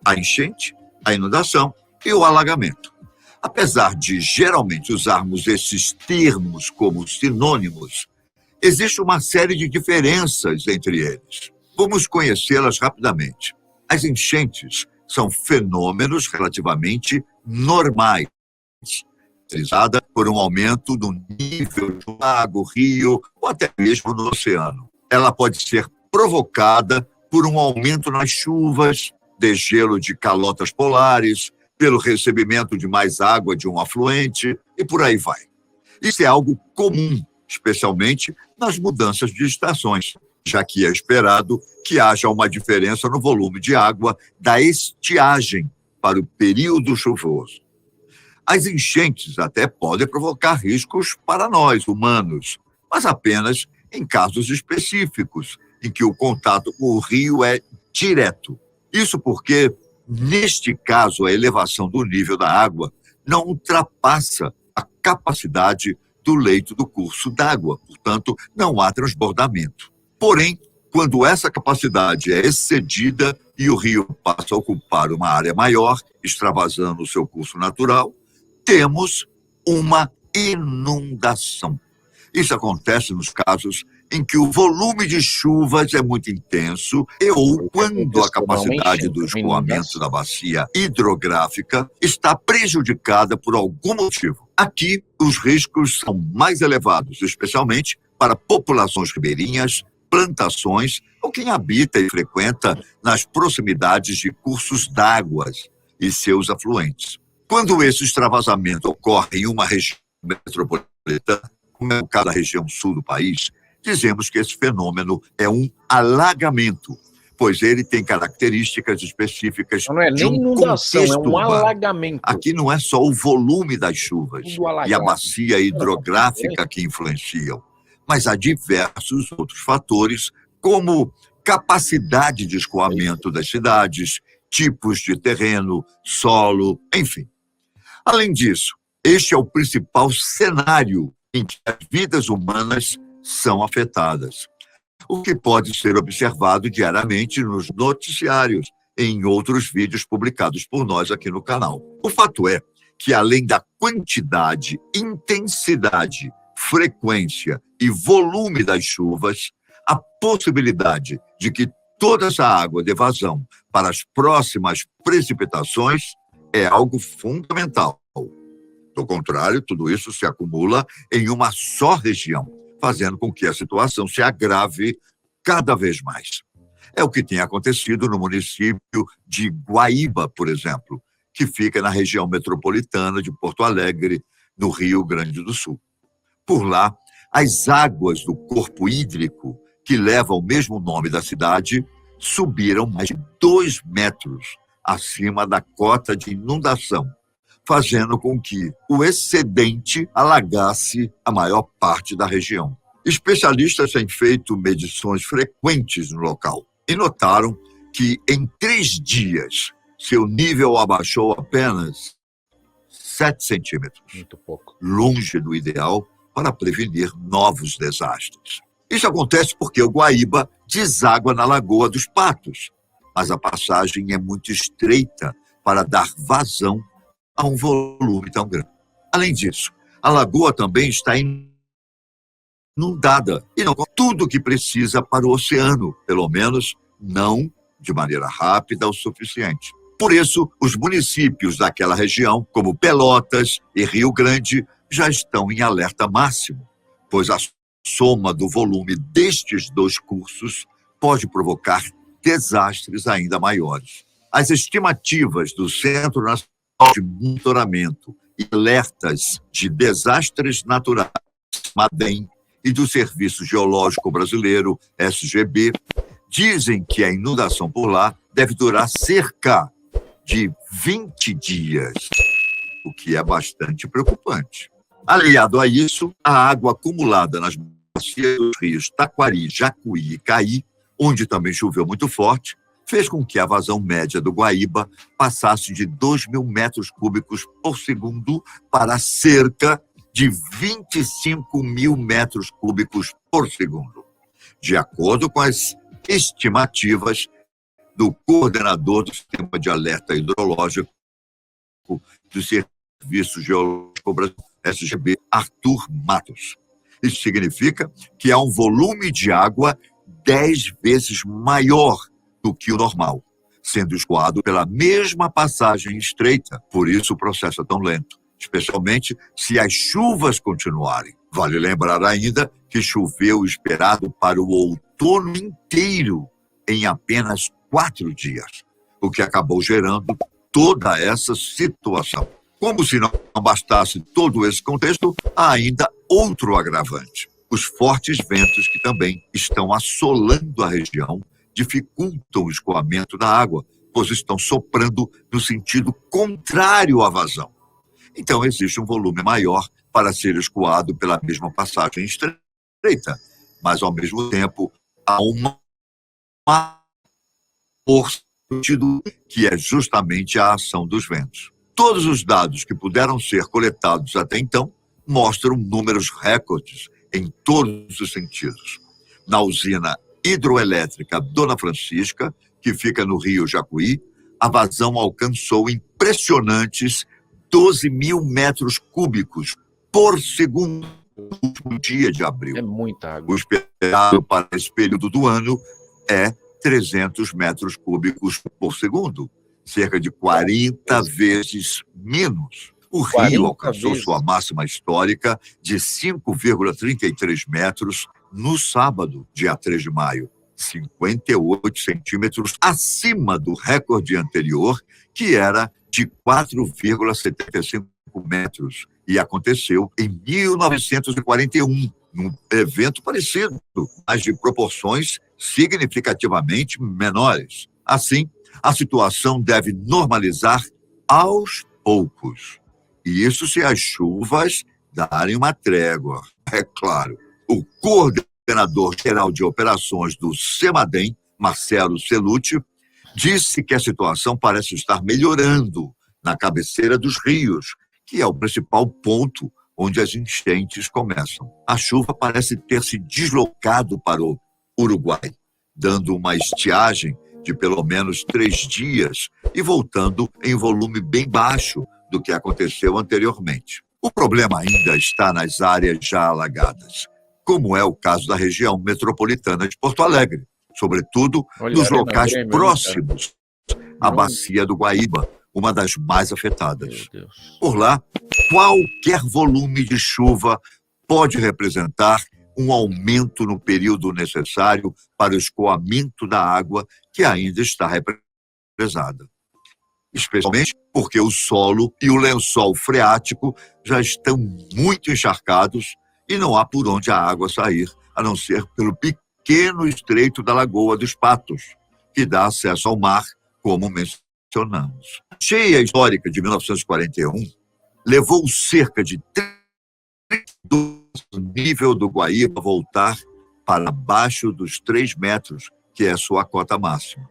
a enchente, a inundação e o alagamento. Apesar de geralmente usarmos esses termos como sinônimos, existe uma série de diferenças entre eles. Vamos conhecê-las rapidamente. As enchentes são fenômenos relativamente normais, caracterizada por um aumento do nível do lago, rio ou até mesmo no oceano. Ela pode ser provocada por um aumento nas chuvas, degelo de calotas polares, pelo recebimento de mais água de um afluente e por aí vai. Isso é algo comum, especialmente nas mudanças de estações, já que é esperado que haja uma diferença no volume de água da estiagem para o período chuvoso. As enchentes até podem provocar riscos para nós, humanos, mas apenas em casos específicos, em que o contato com o rio é direto. Isso porque, neste caso, a elevação do nível da água não ultrapassa a capacidade do leito do curso d'água, portanto, não há transbordamento. Porém, quando essa capacidade é excedida e o rio passa a ocupar uma área maior, extravasando o seu curso natural, temos uma inundação. Isso acontece nos casos em que o volume de chuvas é muito intenso ou quando a capacidade do escoamento da bacia hidrográfica está prejudicada por algum motivo. Aqui, os riscos são mais elevados, especialmente para populações ribeirinhas, plantações ou quem habita e frequenta nas proximidades de cursos d'água e seus afluentes. Quando esse extravasamento ocorre em uma região metropolitana, como é o caso da região sul do país, dizemos que esse fenômeno é um alagamento, pois ele tem características específicas Não é de nem um inundação, é contexto um urbano. alagamento. Aqui não é só o volume das chuvas Tudo alagado. e a bacia hidrográfica que influenciam, mas há diversos outros fatores, como capacidade de escoamento das cidades, tipos de terreno, solo, enfim. Além disso, este é o principal cenário em que as vidas humanas são afetadas, o que pode ser observado diariamente nos noticiários e em outros vídeos publicados por nós aqui no canal. O fato é que, além da quantidade, intensidade, frequência e volume das chuvas, a possibilidade de que toda essa água dê vazão para as próximas precipitações é algo fundamental. Do contrário, tudo isso se acumula em uma só região, fazendo com que a situação se agrave cada vez mais. É o que tem acontecido no município de Guaíba, por exemplo, que fica na região metropolitana de Porto Alegre, no Rio Grande do Sul. Por lá, as águas do corpo hídrico, que leva o mesmo nome da cidade, subiram mais de 2 metros acima da cota de inundação, fazendo com que o excedente alagasse a maior parte da região. Especialistas têm feito medições frequentes no local e notaram que, em 3 dias, seu nível abaixou apenas 7 centímetros, Muito pouco. longe do ideal para prevenir novos desastres. Isso acontece porque o Guaíba deságua na Lagoa dos Patos, mas a passagem é muito estreita para dar vazão a um volume tão grande. Além disso, a lagoa também está inundada e não com tudo o que precisa para o oceano, pelo menos não de maneira rápida o suficiente. Por isso, os municípios daquela região, como Pelotas e Rio Grande, já estão em alerta máximo, pois a soma do volume destes dois cursos pode provocar desastres ainda maiores. As estimativas do Centro Nacional de Monitoramento e Alertas de Desastres Naturais, SMADEM, e do Serviço Geológico Brasileiro, SGB, dizem que a inundação por lá deve durar cerca de 20 dias, o que é bastante preocupante. Aliado a isso, a água acumulada nas bacias dos rios Taquari, Jacuí e Caí, onde também choveu muito forte, fez com que a vazão média do Guaíba passasse de 2.000 metros cúbicos por segundo para cerca de 25.000 metros cúbicos por segundo, de acordo com as estimativas do coordenador do Sistema de Alerta Hidrológico do Serviço Geológico Brasileiro, SGB, Arthur Matos. Isso significa que há um volume de água 10 vezes maior do que o normal, sendo escoado pela mesma passagem estreita. Por isso o processo é tão lento, especialmente se as chuvas continuarem. Vale lembrar ainda que choveu o esperado para o outono inteiro em apenas 4 dias, o que acabou gerando toda essa situação. Como se não bastasse todo esse contexto, há ainda outro agravante. Os fortes ventos que também estão assolando a região dificultam o escoamento da água, pois estão soprando no sentido contrário à vazão. Então existe um volume maior para ser escoado pela mesma passagem estreita, mas ao mesmo tempo há uma força que é justamente a ação dos ventos. Todos os dados que puderam ser coletados até então mostram números recordes em todos os sentidos. Na usina hidroelétrica Dona Francisca, que fica no Rio Jacuí, a vazão alcançou impressionantes 12.000 metros cúbicos por segundo no último dia de abril. É muita água. O esperado para esse período do ano é 300 metros cúbicos por segundo, cerca de 40 vezes menos. O rio alcançou sua máxima histórica de 5,33 metros no sábado, dia 3 de maio, 58 centímetros acima do recorde anterior, que era de 4,75 metros, e aconteceu em 1941, num evento parecido, mas de proporções significativamente menores. Assim, a situação deve normalizar aos poucos. E isso se as chuvas darem uma trégua, é claro. O coordenador-geral de operações do SEMADEM, Marcelo Celucci, disse que a situação parece estar melhorando na cabeceira dos rios, que é o principal ponto onde as enchentes começam. A chuva parece ter se deslocado para o Uruguai, dando uma estiagem de pelo menos 3 dias e voltando em volume bem baixo do que aconteceu anteriormente. O problema ainda está nas áreas já alagadas, como é o caso da região metropolitana de Porto Alegre, sobretudo nos locais próximos à bacia do Guaíba, uma das mais afetadas. Por lá, qualquer volume de chuva pode representar um aumento no período necessário para o escoamento da água que ainda está represada. Especialmente porque o solo e o lençol freático já estão muito encharcados e não há por onde a água sair, a não ser pelo pequeno estreito da Lagoa dos Patos, que dá acesso ao mar, como mencionamos. A cheia histórica de 1941 levou cerca de 30 o nível do Guaíba voltar para baixo dos 3 metros, que é sua cota máxima.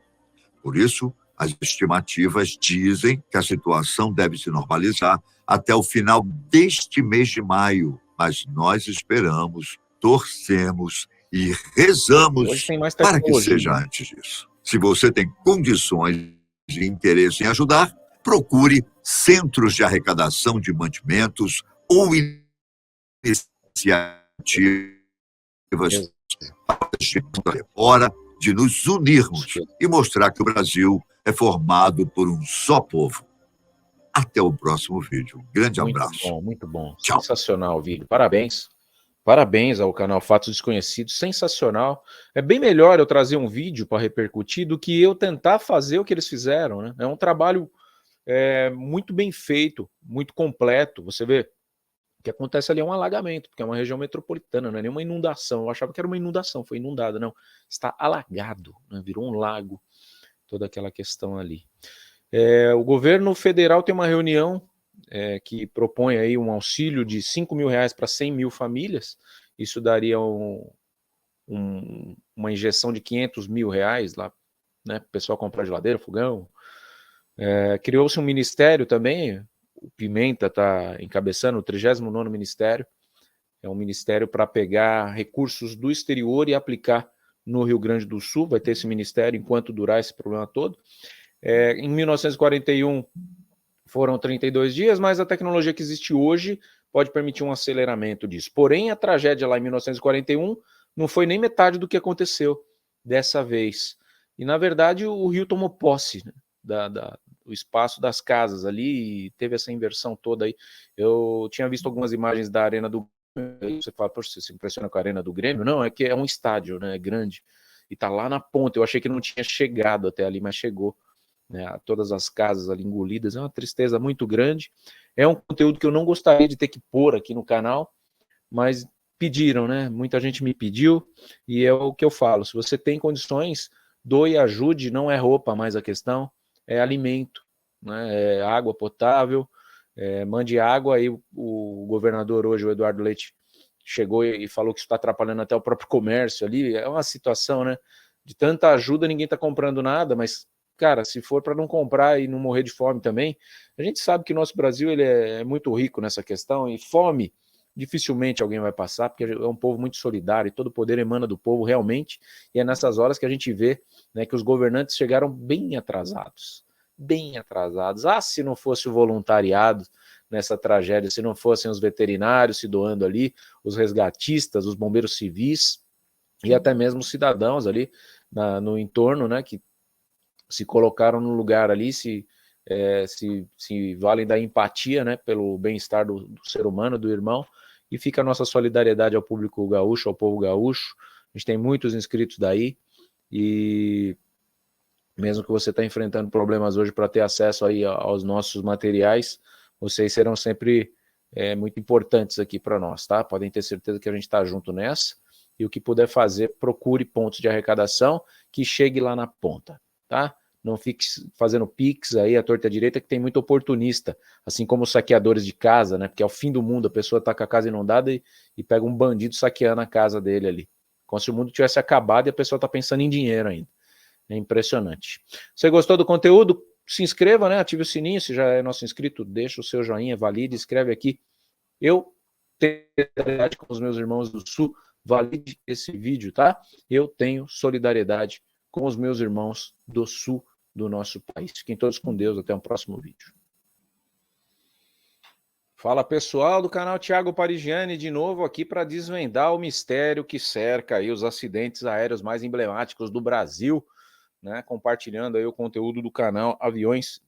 Por isso, as estimativas dizem que a situação deve se normalizar até o final deste mês de maio, mas nós esperamos, torcemos e rezamos para que seja antes disso. Se você tem condições e interesse em ajudar, procure centros de arrecadação de mantimentos ou iniciativas Hora de nos unirmos e mostrar que o Brasil é formado por um só povo. Até o próximo vídeo. Grande abraço. Muito bom. Tchau. Sensacional o vídeo. Parabéns. Parabéns ao canal Fatos Desconhecidos. Sensacional. É bem melhor eu trazer um vídeo para repercutir do que eu tentar fazer o que eles fizeram, né? É um trabalho muito bem feito, muito completo. Você vê, o que acontece ali é um alagamento, porque é uma região metropolitana, não é nenhuma inundação. Eu achava que era uma inundação, foi inundada, não. Está alagado, né? Virou um lago, toda aquela questão ali. O governo federal tem uma reunião que propõe aí um auxílio de R$5.000 para 100 mil famílias. Isso daria uma injeção de R$500 mil lá, né? O pessoal comprar geladeira, fogão. Criou-se um ministério também. O Pimenta está encabeçando o 39º ministério. É um ministério para pegar recursos do exterior e aplicar no Rio Grande do Sul. Vai ter esse ministério enquanto durar esse problema todo. Em 1941 foram 32 dias, mas a tecnologia que existe hoje pode permitir um aceleramento disso. Porém, a tragédia lá em 1941 não foi nem metade do que aconteceu dessa vez. E, na verdade, o rio tomou posse, né, do espaço das casas ali e teve essa inversão toda aí. Eu tinha visto algumas imagens da Arena do Grêmio. Você fala, poxa, você se impressiona com a Arena do Grêmio? Não, é que é um estádio, né, grande. E tá lá na ponta. Eu achei que não tinha chegado até ali, mas chegou. Né, todas as casas ali engolidas, é uma tristeza muito grande. É um conteúdo que eu não gostaria de ter que pôr aqui no canal, mas pediram, né? Muita gente me pediu, e é o que eu falo: se você tem condições, doe e ajude. Não é roupa mais a questão, é alimento, né? É água potável, mande água. Aí o governador hoje, o Eduardo Leite, chegou e falou que isso está atrapalhando até o próprio comércio ali. É uma situação, né? De tanta ajuda, ninguém está comprando nada, mas cara, se for para não comprar e não morrer de fome também, a gente sabe que o nosso Brasil ele é muito rico nessa questão, e fome dificilmente alguém vai passar, porque é um povo muito solidário, e todo o poder emana do povo realmente, e é nessas horas que a gente vê, né, que os governantes chegaram bem atrasados. Bem atrasados. Se não fosse o voluntariado nessa tragédia, se não fossem os veterinários se doando ali, os resgatistas, os bombeiros civis, e até mesmo os cidadãos ali no entorno, né, que se colocaram no lugar ali, se valem da empatia, né, pelo bem-estar do ser humano, do irmão, e fica a nossa solidariedade ao público gaúcho, ao povo gaúcho. A gente tem muitos inscritos daí, e mesmo que você está enfrentando problemas hoje para ter acesso aí aos nossos materiais, vocês serão sempre muito importantes aqui para nós, tá? Podem ter certeza que a gente está junto nessa, e o que puder fazer, procure pontos de arrecadação que chegue lá na ponta. Tá? Não fique fazendo pix aí à torta direita, que tem muito oportunista, assim como os saqueadores de casa, né? Porque é o fim do mundo, a pessoa tá com a casa inundada e pega um bandido saqueando a casa dele ali, como se o mundo tivesse acabado e a pessoa tá pensando em dinheiro ainda. É impressionante. Você gostou do conteúdo? Se inscreva, né? Ative o sininho, se já é nosso inscrito, deixa o seu joinha, valide, escreve aqui. Eu tenho solidariedade com os meus irmãos do Sul, valide esse vídeo, tá? Eu tenho solidariedade com os meus irmãos do sul do nosso país. Fiquem todos com Deus, até o próximo vídeo. Fala pessoal do canal Thiago Parigiani, de novo aqui para desvendar o mistério que cerca aí os acidentes aéreos mais emblemáticos do Brasil, né? Compartilhando aí o conteúdo do canal Aviões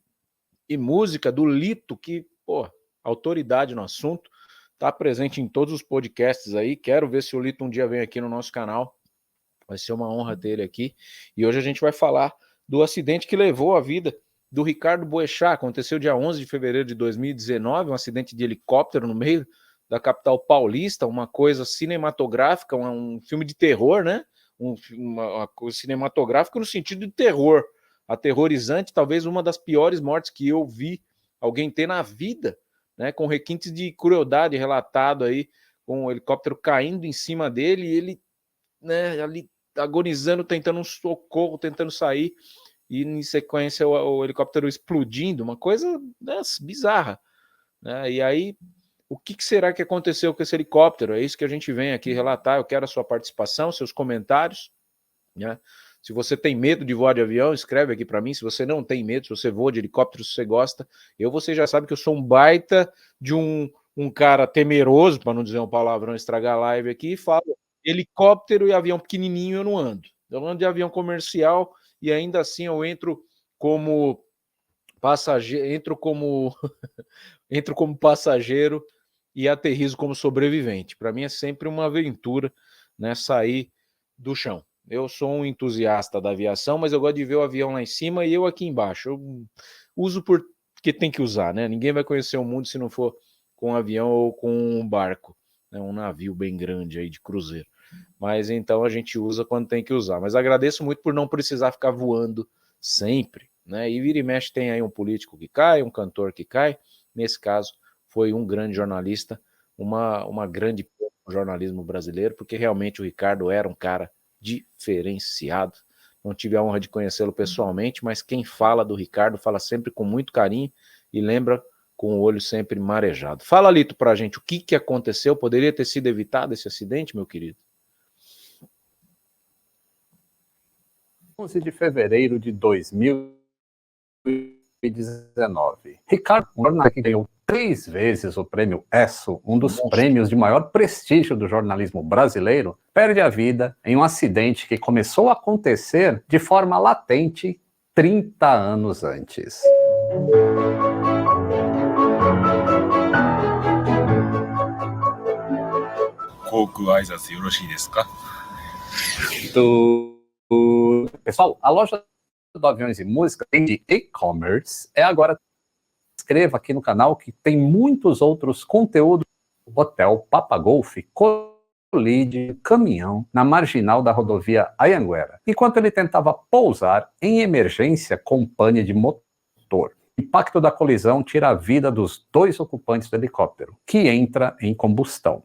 e Música, do Lito, que, pô, autoridade no assunto, tá presente em todos os podcasts aí. Quero ver se o Lito um dia vem aqui no nosso canal. Vai ser uma honra ter ele aqui. E hoje a gente vai falar do acidente que levou a vida do Ricardo Boechat. Aconteceu dia 11 de fevereiro de 2019, um acidente de helicóptero no meio da capital paulista, uma coisa cinematográfica, um filme de terror, né? Uma coisa cinematográfica no sentido de terror, aterrorizante, talvez uma das piores mortes que eu vi alguém ter na vida, né? Com requintes de crueldade relatado aí, com o helicóptero caindo em cima dele e ele, né, ali agonizando, tentando um socorro, tentando sair, e em sequência o helicóptero explodindo, uma coisa, né, bizarra, né? E aí, o que será que aconteceu com esse helicóptero? É isso que a gente vem aqui relatar. Eu quero a sua participação, seus comentários, né? Se você tem medo de voar de avião, escreve aqui para mim. Se você não tem medo, se você voa de helicóptero, se você gosta, você já sabe que eu sou um baita de um cara temeroso, para não dizer uma palavrão, estragar a live aqui, e falo helicóptero e avião pequenininho eu não ando. Eu ando de avião comercial e ainda assim eu entro como passageiro, entro como passageiro e aterrizo como sobrevivente. Para mim é sempre uma aventura, né, sair do chão. Eu sou um entusiasta da aviação, mas eu gosto de ver o avião lá em cima e eu aqui embaixo. Eu uso porque tem que usar, né? Ninguém vai conhecer o mundo se não for com um avião ou com um barco, né? Um navio bem grande aí de cruzeiro. Mas então a gente usa quando tem que usar. Mas agradeço muito por não precisar ficar voando sempre, né? E vira e mexe tem aí um político que cai, um cantor que cai. Nesse caso, foi um grande jornalista, uma grande perda no jornalismo brasileiro, porque realmente o Ricardo era um cara diferenciado. Não tive a honra de conhecê-lo pessoalmente, mas quem fala do Ricardo fala sempre com muito carinho e lembra com o olho sempre marejado. Fala, Lito, pra gente o que aconteceu. Poderia ter sido evitado esse acidente, meu querido? 11 de fevereiro de 2019. Ricardo Mornak ganhou 3 vezes o prêmio ESSO, um dos prêmios de maior prestígio do jornalismo brasileiro, perde a vida em um acidente que começou a acontecer de forma latente 30 anos antes. Pessoal, a loja do Aviões e Música de e-commerce é agora. Inscreva aqui no canal que tem muitos outros conteúdos. O hotel Papagolf colide caminhão na marginal da rodovia Anhanguera, enquanto ele tentava pousar em emergência com pane de motor. O impacto da colisão tira a vida dos 2 ocupantes do helicóptero, que entra em combustão.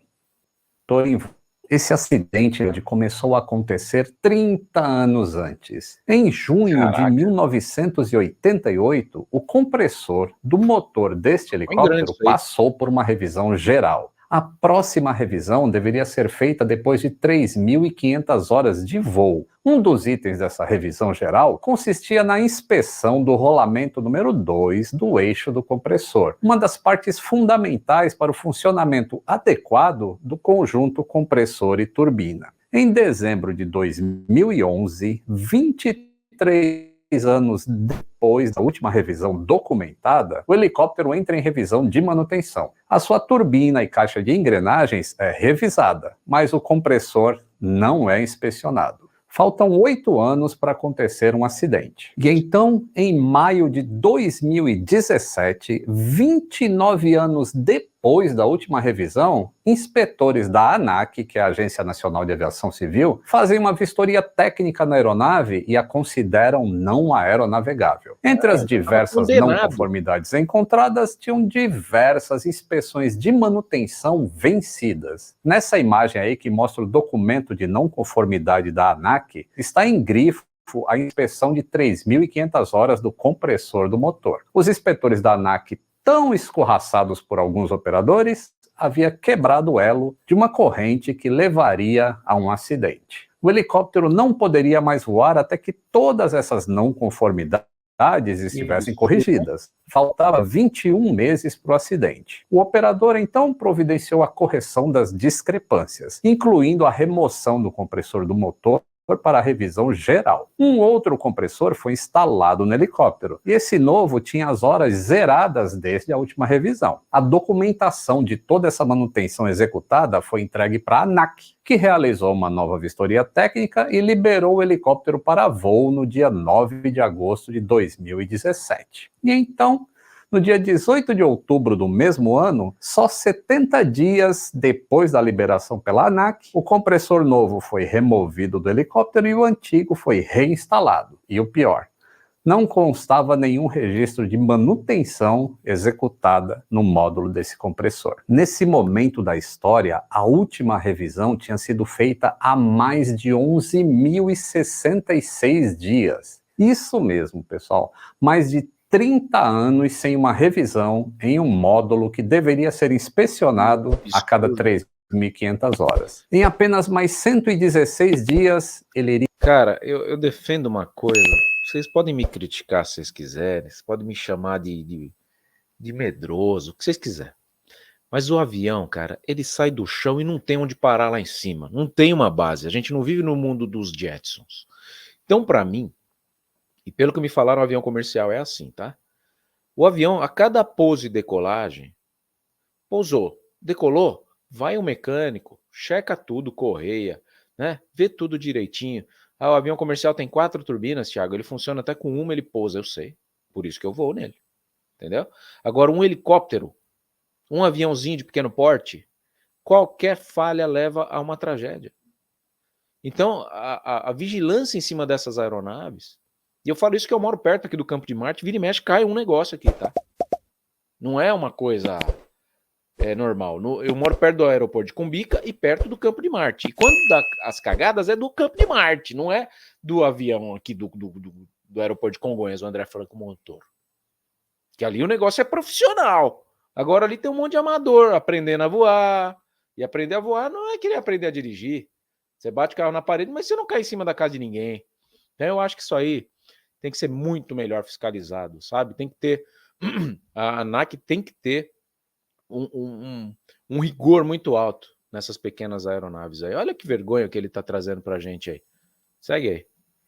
Esse acidente começou a acontecer 30 anos antes. Em junho de 1988, o compressor do motor deste helicóptero passou por uma revisão geral. A próxima revisão deveria ser feita depois de 3.500 horas de voo. Um dos itens dessa revisão geral consistia na inspeção do rolamento número 2 do eixo do compressor, uma das partes fundamentais para o funcionamento adequado do conjunto compressor e turbina. Em dezembro de 2011, 23 anos depois da última revisão documentada, o helicóptero entra em revisão de manutenção. A sua turbina e caixa de engrenagens é revisada, mas o compressor não é inspecionado. Faltam 8 anos para acontecer um acidente. E então, em maio de 2017, 29 anos depois da última revisão, inspetores da ANAC, que é a Agência Nacional de Aviação Civil, fazem uma vistoria técnica na aeronave e a consideram não aeronavegável. Entre as diversas não conformidades encontradas, tinham diversas inspeções de manutenção vencidas. Nessa imagem aí que mostra o documento de não conformidade da ANAC, está em grifo a inspeção de 3.500 horas do compressor do motor. Os inspetores da ANAC, tão escorraçados por alguns operadores, havia quebrado o elo de uma corrente que levaria a um acidente. O helicóptero não poderia mais voar até que todas essas não conformidades estivessem corrigidas. Faltava 21 meses para o acidente. O operador então providenciou a correção das discrepâncias, incluindo a remoção do compressor do motor para a revisão geral. Um outro compressor foi instalado no helicóptero, e esse novo tinha as horas zeradas desde a última revisão. A documentação de toda essa manutenção executada foi entregue para a ANAC, que realizou uma nova vistoria técnica e liberou o helicóptero para voo no dia 9 de agosto de 2017. E então, no dia 18 de outubro do mesmo ano, só 70 dias depois da liberação pela ANAC, o compressor novo foi removido do helicóptero e o antigo foi reinstalado. E o pior, não constava nenhum registro de manutenção executada no módulo desse compressor. Nesse momento da história, a última revisão tinha sido feita há mais de 11.066 dias. Isso mesmo, pessoal, mais de 30 anos sem uma revisão em um módulo que deveria ser inspecionado a cada 3.500 horas. Em apenas mais 116 dias, ele iria... Cara, eu defendo uma coisa. Vocês podem me criticar se vocês quiserem, vocês podem me chamar de medroso, o que vocês quiserem. Mas o avião, cara, ele sai do chão e não tem onde parar lá em cima. Não tem uma base. A gente não vive no mundo dos Jetsons. Então, para mim, e pelo que me falaram, o avião comercial é assim, tá? O avião, a cada pouso e decolagem, pousou, decolou, vai o mecânico, checa tudo, correia, né? Vê tudo direitinho. Ah, o avião comercial tem 4 turbinas, Thiago. Ele funciona até com uma, ele pousa, eu sei. Por isso que eu vou nele. Entendeu? Agora, um helicóptero, um aviãozinho de pequeno porte, qualquer falha leva a uma tragédia. Então, a vigilância em cima dessas aeronaves, e eu falo isso que eu moro perto aqui do Campo de Marte, vira e mexe, cai um negócio aqui, tá? Não é uma coisa normal. Eu moro perto do aeroporto de Cumbica e perto do Campo de Marte. E quando dá as cagadas é do Campo de Marte, não é do avião aqui do aeroporto de Congonhas, o André Franco Montoro. Que ali o negócio é profissional. Agora ali tem um monte de amador aprendendo a voar. E aprender a voar não é querer aprender a dirigir. Você bate o carro na parede, mas você não cai em cima da casa de ninguém. Então eu acho que isso aí tem que ser muito melhor fiscalizado, sabe? Tem que ter... A ANAC tem que ter um rigor muito alto nessas pequenas aeronaves aí. Olha que vergonha que ele tá trazendo pra gente aí. Segue aí.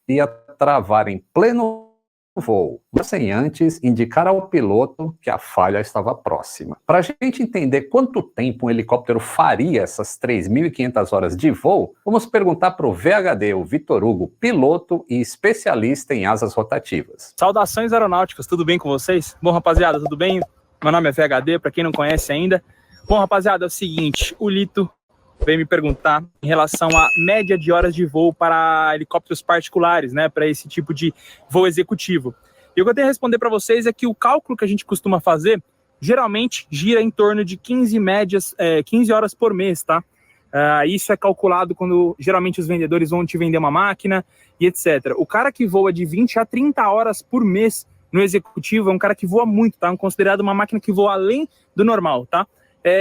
Ia travar em pleno voo, mas sem antes indicar ao piloto que a falha estava próxima. Para a gente entender quanto tempo um helicóptero faria essas 3.500 horas de voo, vamos perguntar para o VHD, o Vitor Hugo, piloto e especialista em asas rotativas. Saudações aeronáuticas, tudo bem com vocês? Bom, rapaziada, tudo bem? Meu nome é VHD, para quem não conhece ainda. Bom, rapaziada, é o seguinte, o Lito veio me perguntar em relação à média de horas de voo para helicópteros particulares, né, para esse tipo de voo executivo. E o que eu tenho a responder para vocês é que o cálculo que a gente costuma fazer, geralmente gira em torno de 15 horas por mês, tá? Isso é calculado quando geralmente os vendedores vão te vender uma máquina e etc. O cara que voa de 20 a 30 horas por mês no executivo é um cara que voa muito, tá? É considerado uma máquina que voa além do normal, tá?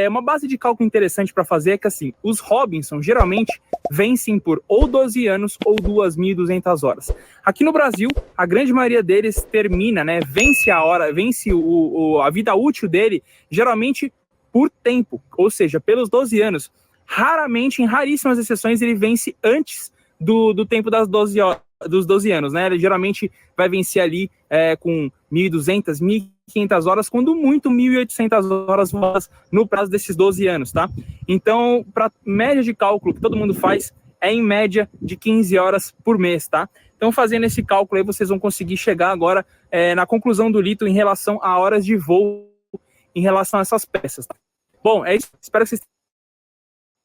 Uma base de cálculo interessante para fazer é que, assim, os Robinson geralmente vencem por ou 12 anos ou 2.200 horas. Aqui no Brasil, a grande maioria deles termina, né, vence a vida útil dele, geralmente por tempo, ou seja, pelos 12 anos. Raramente, em raríssimas exceções, ele vence antes do tempo das 12 anos, né? Ele geralmente vai vencer ali com 1.200, 1.500 horas, quando muito 1.800 horas no prazo desses 12 anos, tá? Então, para média de cálculo que todo mundo faz, é em média de 15 horas por mês, tá? Então, fazendo esse cálculo aí, vocês vão conseguir chegar agora na conclusão do Lito em relação a horas de voo, em relação a essas peças, tá? Bom, é isso. Espero que vocês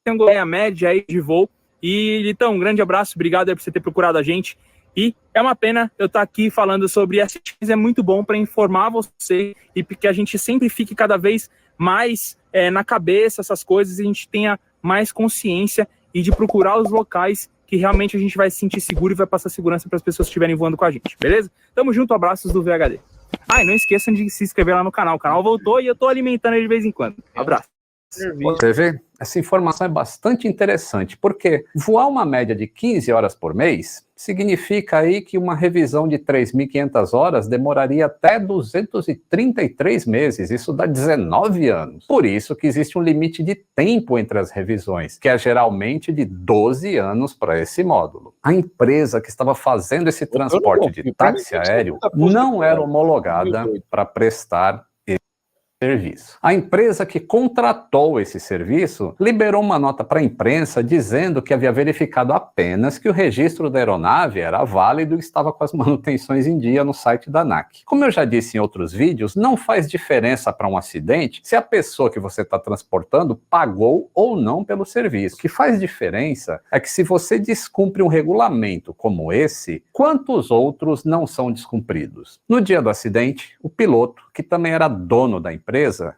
tenham a média aí de voo. E, Litão, um grande abraço. Obrigado aí por você ter procurado a gente. E é uma pena eu estar aqui falando sobre essa, é muito bom para informar você e que a gente sempre fique cada vez mais na cabeça essas coisas e a gente tenha mais consciência e de procurar os locais que realmente a gente vai se sentir seguro e vai passar segurança para as pessoas que estiverem voando com a gente, beleza? Tamo junto, abraços do VHD. E não esqueçam de se inscrever lá no canal. O canal voltou e eu tô alimentando ele de vez em quando. Abraço. Você vê? Essa informação é bastante interessante, porque voar uma média de 15 horas por mês significa aí que uma revisão de 3.500 horas demoraria até 233 meses, isso dá 19 anos. Por isso que existe um limite de tempo entre as revisões, que é geralmente de 12 anos para esse módulo. A empresa que estava fazendo esse transporte de táxi aéreo não era homologada para prestar serviço. A empresa que contratou esse serviço liberou uma nota para a imprensa dizendo que havia verificado apenas que o registro da aeronave era válido e estava com as manutenções em dia no site da ANAC. Como eu já disse em outros vídeos, não faz diferença para um acidente se a pessoa que você está transportando pagou ou não pelo serviço. O que faz diferença é que se você descumpre um regulamento como esse, quantos outros não são descumpridos? No dia do acidente, o piloto, que também era dono da empresa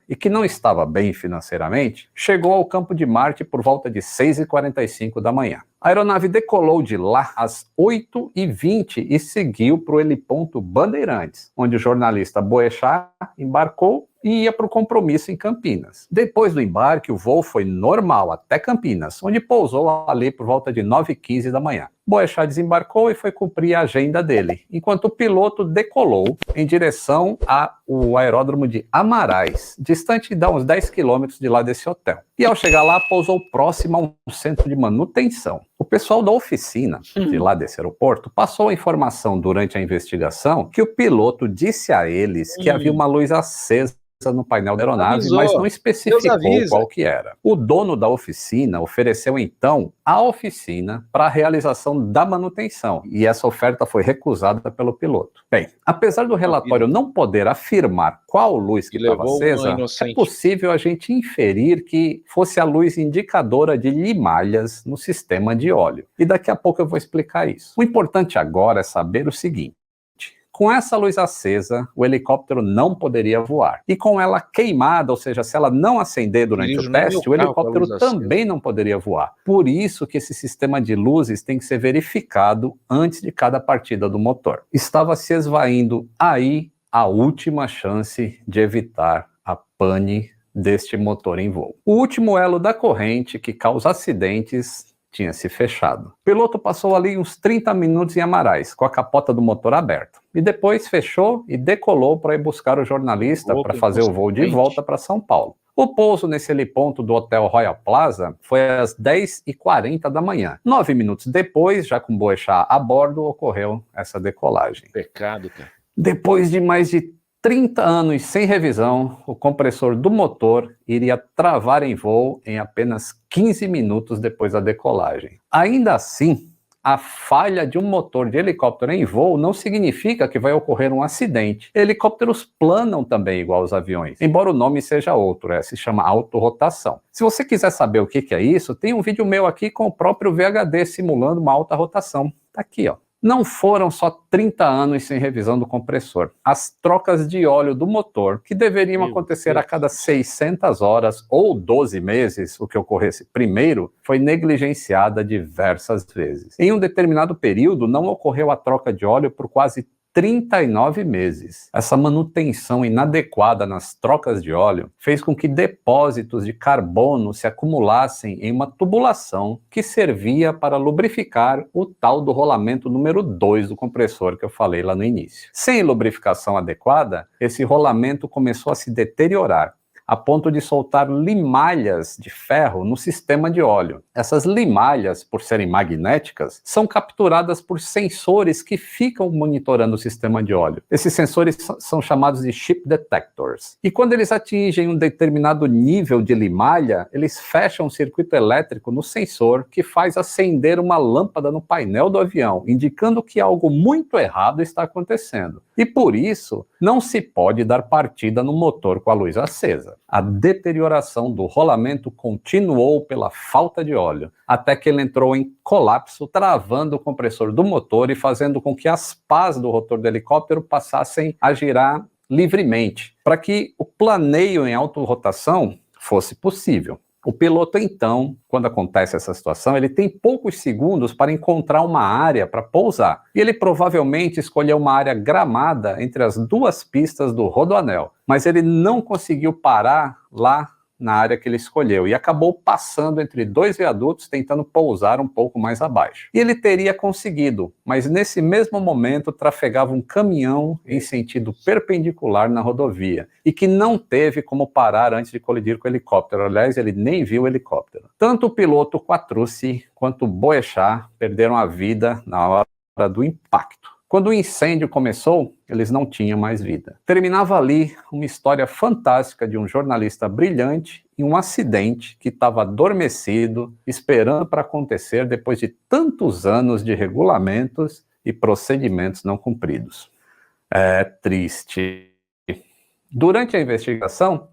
e que não estava bem financeiramente, chegou ao Campo de Marte por volta de 6h45 da manhã. A aeronave decolou de lá às 8h20 e seguiu para o heliponto Bandeirantes, onde o jornalista Boechat embarcou e ia para o compromisso em Campinas. Depois do embarque, o voo foi normal até Campinas, onde pousou ali por volta de 9h15 da manhã. Boechat desembarcou e foi cumprir a agenda dele, enquanto o piloto decolou em direção ao aeródromo de Amarais, distante de uns 10 quilômetros de lá desse hotel. E ao chegar lá, pousou próximo a um centro de manutenção. O pessoal da oficina de lá desse aeroporto passou a informação durante a investigação que o piloto disse a eles que havia uma luz acesa no painel da aeronave, Avisou. mas não especificou Deus avisa. qual que era. O dono da oficina ofereceu então a oficina para a realização da manutenção, e essa oferta foi recusada pelo piloto. Bem, apesar do relatório não poder afirmar qual luz que estava levou uma acesa, é inocente. possível a gente inferir que fosse a luz indicadora de limalhas no sistema de óleo. E daqui a pouco eu vou explicar isso. O importante agora é saber o seguinte: com essa luz acesa, o helicóptero não poderia voar. E com ela queimada, ou seja, se ela não acender durante o teste, o helicóptero também não poderia voar. Por isso que esse sistema de luzes tem que ser verificado antes de cada partida do motor. Estava se esvaindo aí a última chance de evitar a pane deste motor em voo. O último elo da corrente que causa acidentes tinha se fechado. O piloto passou ali uns 30 minutos em Amarais, com a capota do motor aberta. E depois fechou e decolou para ir buscar o jornalista para fazer o voo de volta para São Paulo. O pouso nesse heliponto do Hotel Royal Plaza foi às 10h40 da manhã. 9 minutos depois, já com Boechat a bordo, ocorreu essa decolagem. Pecado, cara. Depois de mais de 30 anos sem revisão, o compressor do motor iria travar em voo em apenas 15 minutos depois da decolagem. Ainda assim, a falha de um motor de helicóptero em voo não significa que vai ocorrer um acidente. Helicópteros planam também igual aos aviões, embora o nome seja outro, se chama autorrotação. Se você quiser saber o que é isso, tem um vídeo meu aqui com o próprio VHD simulando uma alta rotação. Tá aqui, ó. Não foram só 30 anos sem revisão do compressor. As trocas de óleo do motor, que deveriam acontecer a cada 600 horas ou 12 meses, o que ocorresse primeiro, foi negligenciada diversas vezes. Em um determinado período, não ocorreu a troca de óleo por quase 39 meses. Essa manutenção inadequada nas trocas de óleo fez com que depósitos de carbono se acumulassem em uma tubulação que servia para lubrificar o tal do rolamento número 2 do compressor que eu falei lá no início. Sem lubrificação adequada, esse rolamento começou a se deteriorar, a ponto de soltar limalhas de ferro no sistema de óleo. Essas limalhas, por serem magnéticas, são capturadas por sensores que ficam monitorando o sistema de óleo. Esses sensores são chamados de chip detectors. E quando eles atingem um determinado nível de limalha, eles fecham um circuito elétrico no sensor que faz acender uma lâmpada no painel do avião, indicando que algo muito errado está acontecendo. E por isso, não se pode dar partida no motor com a luz acesa. A deterioração do rolamento continuou pela falta de óleo, até que ele entrou em colapso, travando o compressor do motor e fazendo com que as pás do rotor do helicóptero passassem a girar livremente, para que o planeio em autorrotação fosse possível. O piloto, então, quando acontece essa situação, ele tem poucos segundos para encontrar uma área para pousar. E ele provavelmente escolheu uma área gramada entre as duas pistas do rodoanel. Mas ele não conseguiu parar lá na área que ele escolheu e acabou passando entre dois viadutos tentando pousar um pouco mais abaixo. E ele teria conseguido, mas nesse mesmo momento trafegava um caminhão em sentido perpendicular na rodovia e que não teve como parar antes de colidir com o helicóptero. Aliás, ele nem viu o helicóptero. Tanto o piloto Quattrucci quanto o Boechat perderam a vida na hora do impacto. Quando o incêndio começou, eles não tinham mais vida. Terminava ali uma história fantástica de um jornalista brilhante e um acidente que estava adormecido, esperando para acontecer depois de tantos anos de regulamentos e procedimentos não cumpridos. É triste. Durante a investigação,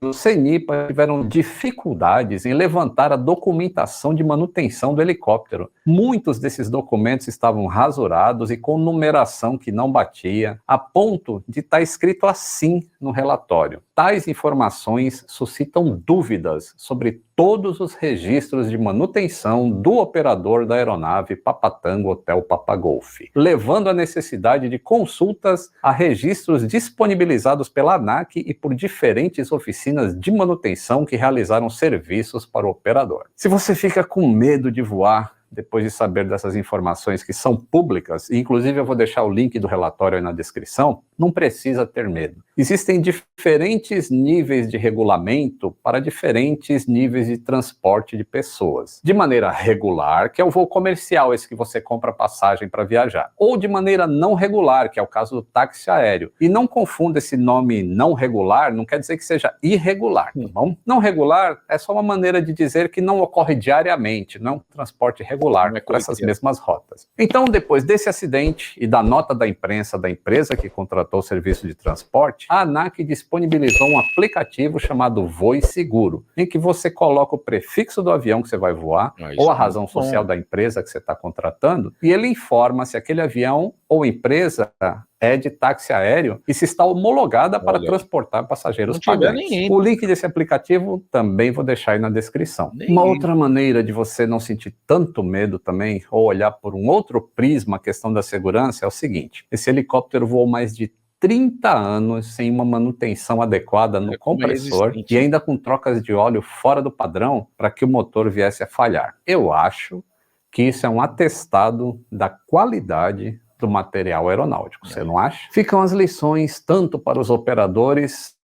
os CENIPA tiveram dificuldades em levantar a documentação de manutenção do helicóptero. Muitos desses documentos estavam rasurados e com numeração que não batia, a ponto de estar escrito assim no relatório. Tais informações suscitam dúvidas sobre todos os registros de manutenção do operador da aeronave Papatango Hotel Papa Golf, levando à necessidade de consultas a registros disponibilizados pela ANAC e por diferentes oficinas de manutenção que realizaram serviços para o operador. Se você fica com medo de voar, depois de saber dessas informações que são públicas, e inclusive eu vou deixar o link do relatório aí na descrição, não precisa ter medo. Existem diferentes níveis de regulamento para diferentes níveis de transporte de pessoas. De maneira regular, que é o voo comercial, esse que você compra passagem para viajar. Ou de maneira não regular, que é o caso do táxi aéreo. E não confunda esse nome não regular, não quer dizer que seja irregular, tá bom? Não regular é só uma maneira de dizer que não ocorre diariamente, não é um transporte regular para essas mesmas rotas. Então, depois desse acidente e da nota da imprensa da empresa que contratou o serviço de transporte, a ANAC disponibilizou um aplicativo chamado Voe Seguro, em que você coloca o prefixo do avião que você vai voar, ou a razão social da empresa que você está contratando, e ele informa se aquele avião ou empresa é de táxi aéreo e se está homologada para transportar passageiros pagantes. O link desse aplicativo também vou deixar aí na descrição. Uma outra maneira de você não sentir tanto medo também, ou olhar por um outro prisma a questão da segurança, é o seguinte: esse helicóptero voou mais de 30 anos sem uma manutenção adequada no compressor e ainda com trocas de óleo fora do padrão para que o motor viesse a falhar. Eu acho que isso é um atestado da qualidade do material aeronáutico, você não acha? Ficam as lições tanto para os operadores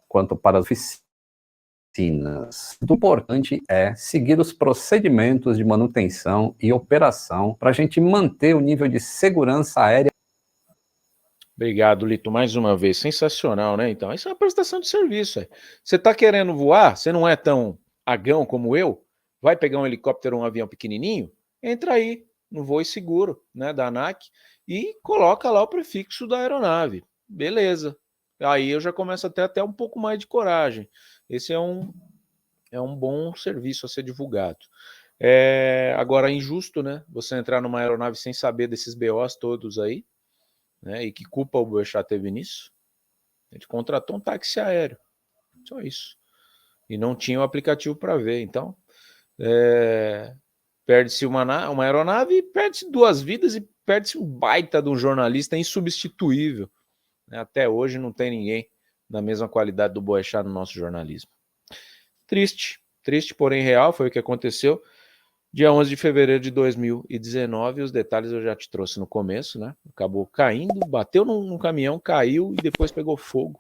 quanto para as oficinas. O importante é seguir os procedimentos de manutenção e operação para a gente manter o nível de segurança aérea. Obrigado, Lito, mais uma vez. Sensacional, né? Então, isso é uma prestação de serviço. Você está querendo voar, você não é tão agão como eu, vai pegar um helicóptero ou um avião pequenininho, entra aí no Voe Seguro, né, da ANAC, e coloca lá o prefixo da aeronave. Beleza. Aí eu já começo a ter até um pouco mais de coragem. Esse é um bom serviço a ser divulgado. Agora, é injusto, né? Você entrar numa aeronave sem saber desses BOs todos aí, né? E que culpa o Boechat teve nisso? Ele contratou um táxi aéreo. Só isso. E não tinha o aplicativo para ver. Então, perde-se uma aeronave, perde-se 2 vidas e perde-se um baita de um jornalista insubstituível. Até hoje não tem ninguém da mesma qualidade do Boechat no nosso jornalismo. Triste, porém real, foi o que aconteceu. Dia 11 de fevereiro de 2019, os detalhes eu já te trouxe no começo, né? Acabou caindo, bateu num caminhão, caiu e depois pegou fogo.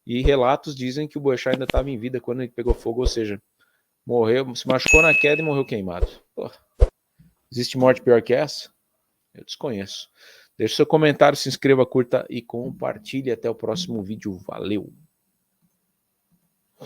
E relatos dizem que o Boechat ainda estava em vida quando ele pegou fogo, ou seja, morreu, se machucou na queda e morreu queimado. Pô, existe morte pior que essa? Eu desconheço. Deixe seu comentário, se inscreva, curta e compartilhe. Até o próximo vídeo. Valeu!